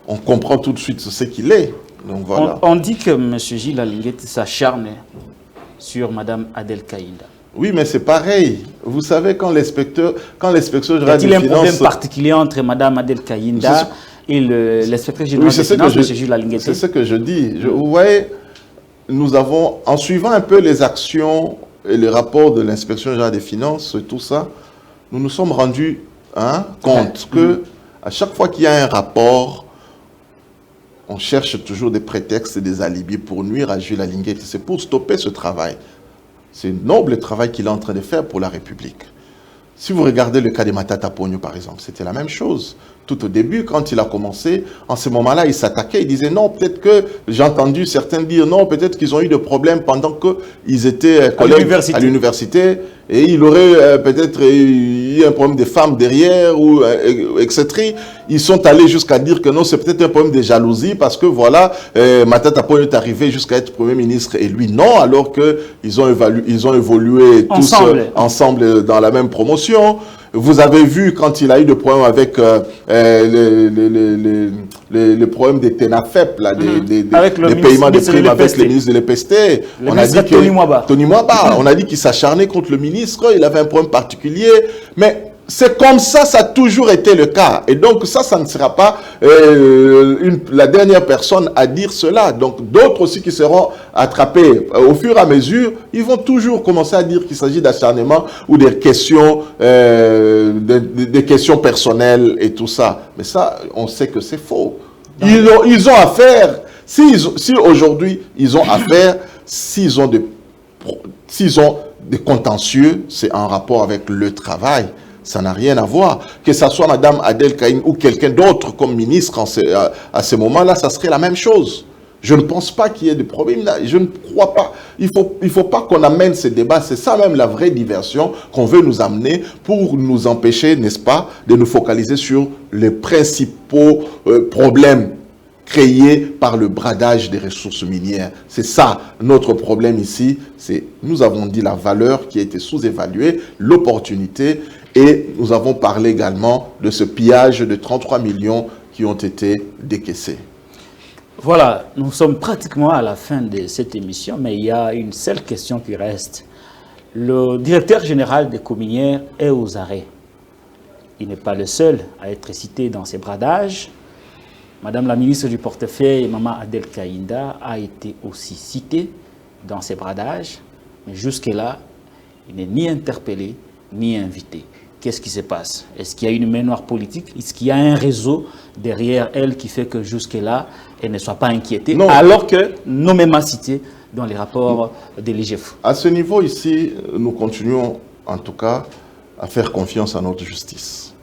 Speaker 2: On comprend tout de suite ce qu'il est. Donc, voilà.
Speaker 1: On dit que M. Gilles Alinguete s'acharne sur Mme Adel Kaïnda.
Speaker 2: Oui, mais c'est pareil. Vous savez, quand l'inspecteur général des finances...
Speaker 1: Y a-t-il un problème particulier entre Mme Adel Kaïnda et l'inspecteur général des finances, M. Gilles Alinguete?
Speaker 2: C'est ce que je dis. Vous voyez, nous avons, en suivant un peu les actions et les rapports de l'inspection générale des finances et tout ça, nous nous sommes rendus compte que à chaque fois qu'il y a un rapport, on cherche toujours des prétextes et des alibis pour nuire à Gilles Alinguete. C'est pour stopper ce travail. C'est un noble travail qu'il est en train de faire pour la République. Si vous regardez le cas de Matata Ponyo, par exemple, c'était la même chose. Tout au début, quand il a commencé, en ce moment-là, il s'attaquait, il disait non, peut-être que, j'ai entendu certains dire non, peut-être qu'ils ont eu des problèmes pendant qu'ils étaient collègues à l'université, et il aurait peut-être eu un problème de femmes derrière, ou etc. Ils sont allés jusqu'à dire que non, c'est peut-être un problème de jalousie, parce que voilà, Matata Ponyo est arrivé jusqu'à être Premier ministre, et lui non, alors qu'ils ont évolué tous ensemble dans la même promotion. Vous avez vu quand il a eu des problèmes avec les problèmes des TENAFEP, là, des paiements de primes avec le ministre de l'EPST. On a dit que Tony Mwaba, on a dit qu'il s'acharnait contre le ministre, il avait un problème particulier, mais c'est comme ça, ça a toujours été le cas. Et donc ça ne sera pas la dernière personne à dire cela. Donc d'autres aussi qui seront attrapés au fur et à mesure, ils vont toujours commencer à dire qu'il s'agit d'acharnement ou des questions, des questions personnelles et tout ça. Mais ça, on sait que c'est faux. Ils ont affaire, si aujourd'hui ils ont affaire, s'ils ont des contentieux, c'est en rapport avec le travail. Ça n'a rien à voir. Que ce soit Mme Adel Kaïn ou quelqu'un d'autre comme ministre à ce moment-là, ça serait la même chose. Je ne pense pas qu'il y ait de problème là. Je ne crois pas. Il faut pas qu'on amène ces débats. C'est ça même la vraie diversion qu'on veut nous amener pour nous empêcher, n'est-ce pas, de nous focaliser sur les principaux problèmes créés par le bradage des ressources minières. C'est ça notre problème ici. Nous avons dit la valeur qui a été sous-évaluée, l'opportunité. Et nous avons parlé également de ce pillage de 33 millions qui ont été décaissés.
Speaker 1: Voilà, nous sommes pratiquement à la fin de cette émission, mais il y a une seule question qui reste. Le directeur général des Cominières est aux arrêts. Il n'est pas le seul à être cité dans ces bradages. Madame la ministre du Portefeuille, Maman Adel Kaïnda, a été aussi citée dans ces bradages. Mais jusque-là, il n'est ni interpellé, ni invité. Qu'est-ce qui se passe? Est-ce qu'il y a une main noire politique? Est-ce qu'il y a un réseau derrière elle qui fait que jusque-là, elle ne soit pas inquiétée? Non. Alors que nommément citée dans les rapports de l'IGF.
Speaker 2: À ce niveau ici, nous continuons en tout cas à faire confiance à notre justice.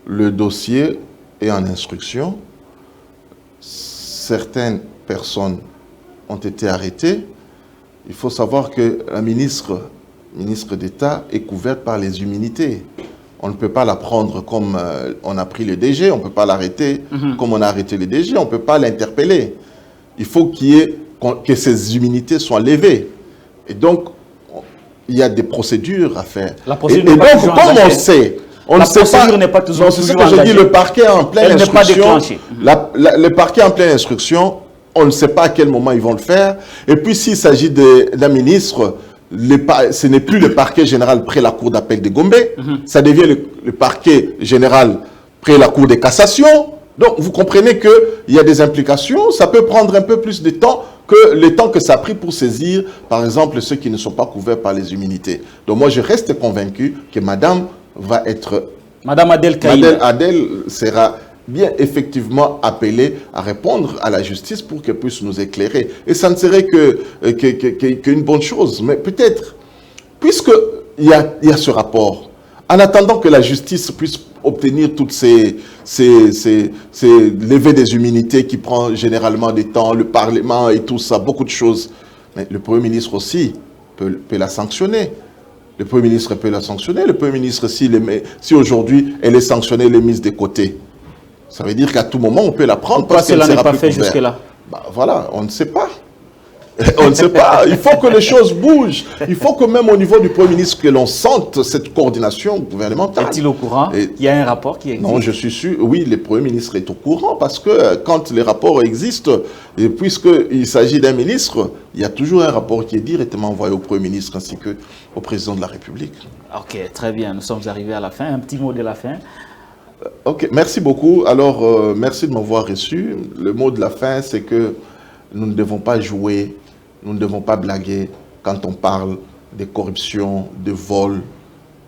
Speaker 2: Le dossier est en instruction. Certaines personnes ont été arrêtées. Il faut savoir que la ministre d'État est couverte par les immunités. On ne peut pas la prendre comme on a pris le DG, on ne peut pas l'arrêter comme on a arrêté le DG, on ne peut pas l'interpeller. Il faut que ces immunités soient levées. Et donc, il y a des procédures à faire.
Speaker 1: La procédure
Speaker 2: et donc, comme on sait, on ne sait pas. La procédure n'est pas toujours engagée. C'est ce que je dis, le parquet est en pleine instruction. Le parquet est en pleine instruction, on ne sait pas à quel moment ils vont le faire. Et puis, s'il s'agit d'un ministre, ce n'est plus le parquet général près la cour d'appel de Gombe, ça devient le parquet général près la cour de cassation. Donc, vous comprenez qu'il y a des implications. Ça peut prendre un peu plus de temps que le temps que ça a pris pour saisir, par exemple, ceux qui ne sont pas couverts par les immunités. Donc, moi, je reste convaincu que Madame va être...
Speaker 1: Madame Adel Kaïnda.
Speaker 2: Adel sera bien effectivement appelée à répondre à la justice pour qu'elle puisse nous éclairer. Et ça ne serait qu'une bonne chose. Mais peut-être, puisqu'il y a ce rapport, en attendant que la justice puisse obtenir toutes ces levées des immunités qui prend généralement du temps, le Parlement et tout ça, beaucoup de choses. Mais le Premier ministre aussi peut la sanctionner. Le Premier ministre peut la sanctionner. Le Premier ministre, si aujourd'hui elle est sanctionnée, elle est mise de côté, ça veut dire qu'à tout moment, on peut la prendre.
Speaker 1: Pourquoi cela n'est pas fait jusque-là?
Speaker 2: Voilà, on ne sait pas. On ne sait pas. Il faut que les choses bougent. Il faut que même au niveau du Premier ministre, que l'on sente cette coordination gouvernementale.
Speaker 1: Est-il au courant? Il y a un rapport qui existe?
Speaker 2: Non, je suis sûr. Oui, le Premier ministre est au courant parce que quand les rapports existent, et puisqu'il s'agit d'un ministre, il y a toujours un rapport qui est directement envoyé au Premier ministre ainsi qu'au Président de la République.
Speaker 1: Ok, très bien. Nous sommes arrivés à la fin. Un petit mot de la fin.
Speaker 2: Ok, merci beaucoup. Alors, merci de m'avoir reçu. Le mot de la fin, c'est que nous ne devons pas jouer, nous ne devons pas blaguer quand on parle de corruption, de vol,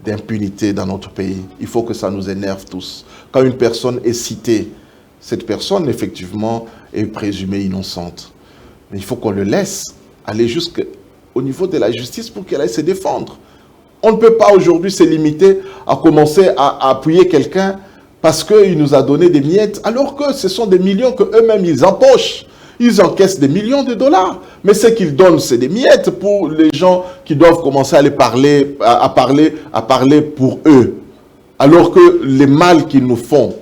Speaker 2: d'impunité dans notre pays. Il faut que ça nous énerve tous. Quand une personne est citée, cette personne, effectivement, est présumée innocente. Mais il faut qu'on le laisse aller jusqu'au niveau de la justice pour qu'elle aille se défendre. On ne peut pas aujourd'hui se limiter à commencer à appuyer quelqu'un parce qu'il nous a donné des miettes, alors que ce sont des millions qu'eux-mêmes ils empochent. Ils encaissent des millions de dollars. Mais ce qu'ils donnent, c'est des miettes pour les gens qui doivent commencer à parler pour eux. Alors que les mal qu'ils nous font,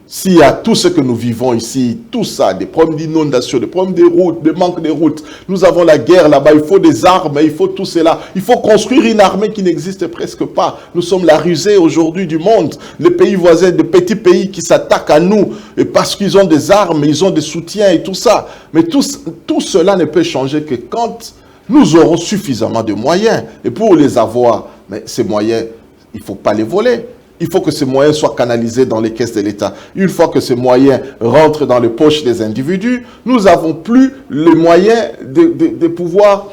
Speaker 2: S'il y a tout ce que nous vivons ici, tout ça, des problèmes d'inondation, des problèmes de routes, des manques de routes, nous avons la guerre là-bas, il faut des armes, il faut tout cela. Il faut construire une armée qui n'existe presque pas. Nous sommes la rusée aujourd'hui du monde. Les pays voisins, de petits pays qui s'attaquent à nous et parce qu'ils ont des armes, ils ont des soutiens et tout ça. Mais tout cela ne peut changer que quand nous aurons suffisamment de moyens. Et pour les avoir, mais ces moyens, il ne faut pas les voler. Il faut que ces moyens soient canalisés dans les caisses de l'État. Une fois que ces moyens rentrent dans les poches des individus, nous n'avons plus les moyens de pouvoir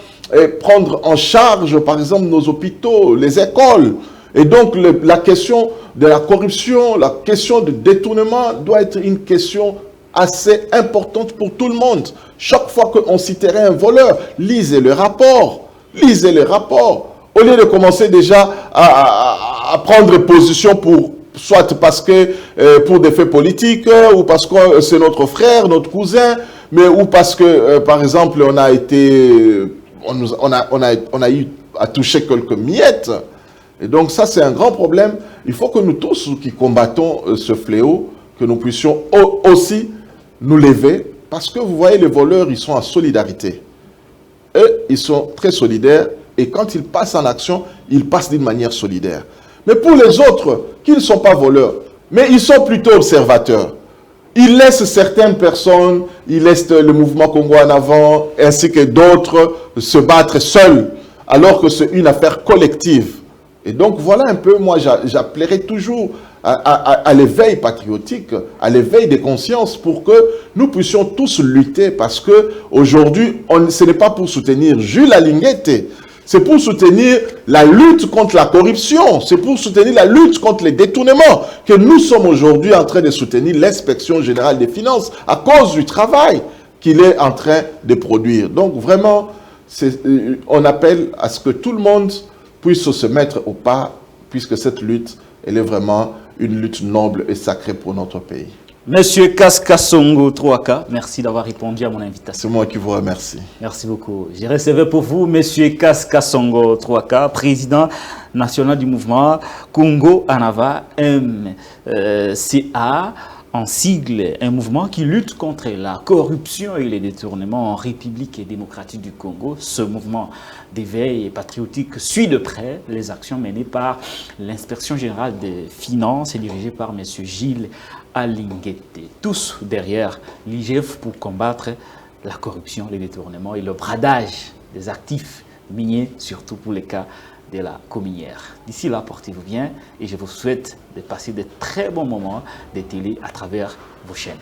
Speaker 2: prendre en charge, par exemple, nos hôpitaux, les écoles. Et donc, la question de la corruption, la question du détournement doit être une question assez importante pour tout le monde. Chaque fois qu'on citerait un voleur, lisez le rapport. Lisez le rapport. Au lieu de commencer déjà à prendre position pour, soit parce que pour des faits politiques, ou parce que c'est notre frère, notre cousin, mais ou parce que, par exemple, on a eu à toucher quelques miettes. Et donc ça, c'est un grand problème. Il faut que nous tous qui combattons ce fléau, que nous puissions aussi nous lever, parce que vous voyez, les voleurs, ils sont en solidarité. Eux, ils sont très solidaires. Et quand ils passent en action, ils passent d'une manière solidaire. Mais pour les autres, qui ne sont pas voleurs, mais ils sont plutôt observateurs. Ils laissent certaines personnes, ils laissent le mouvement Congo en avant, ainsi que d'autres se battre seuls, alors que c'est une affaire collective. Et donc voilà un peu, moi j'appellerai toujours à l'éveil patriotique, à l'éveil des consciences pour que nous puissions tous lutter, parce que aujourd'hui, ce n'est pas pour soutenir Jules Alinguete. C'est pour soutenir la lutte contre la corruption. C'est pour soutenir la lutte contre les détournements que nous sommes aujourd'hui en train de soutenir l'inspection générale des finances à cause du travail qu'il est en train de produire. Donc vraiment, on appelle à ce que tout le monde puisse se mettre au pas, puisque cette lutte, elle est vraiment une lutte noble et sacrée pour notre pays.
Speaker 1: Monsieur Kaskasongo 3K, merci d'avoir répondu à mon invitation.
Speaker 2: C'est moi qui vous remercie.
Speaker 1: Merci beaucoup. J'ai réservé pour vous Monsieur Kaskasongo 3K, président national du mouvement Congo Anava MCA, en sigle, un mouvement qui lutte contre la corruption et les détournements en République démocratique du Congo. Ce mouvement d'éveil patriotique suit de près les actions menées par l'inspection générale des finances et dirigée par M. Gilles Alinguete. Tous derrière l'IGF pour combattre la corruption, les détournements et le bradage des actifs miniers, surtout pour les cas de la cominière. D'ici là, portez-vous bien et je vous souhaite de passer de très bons moments de télé à travers vos chaînes.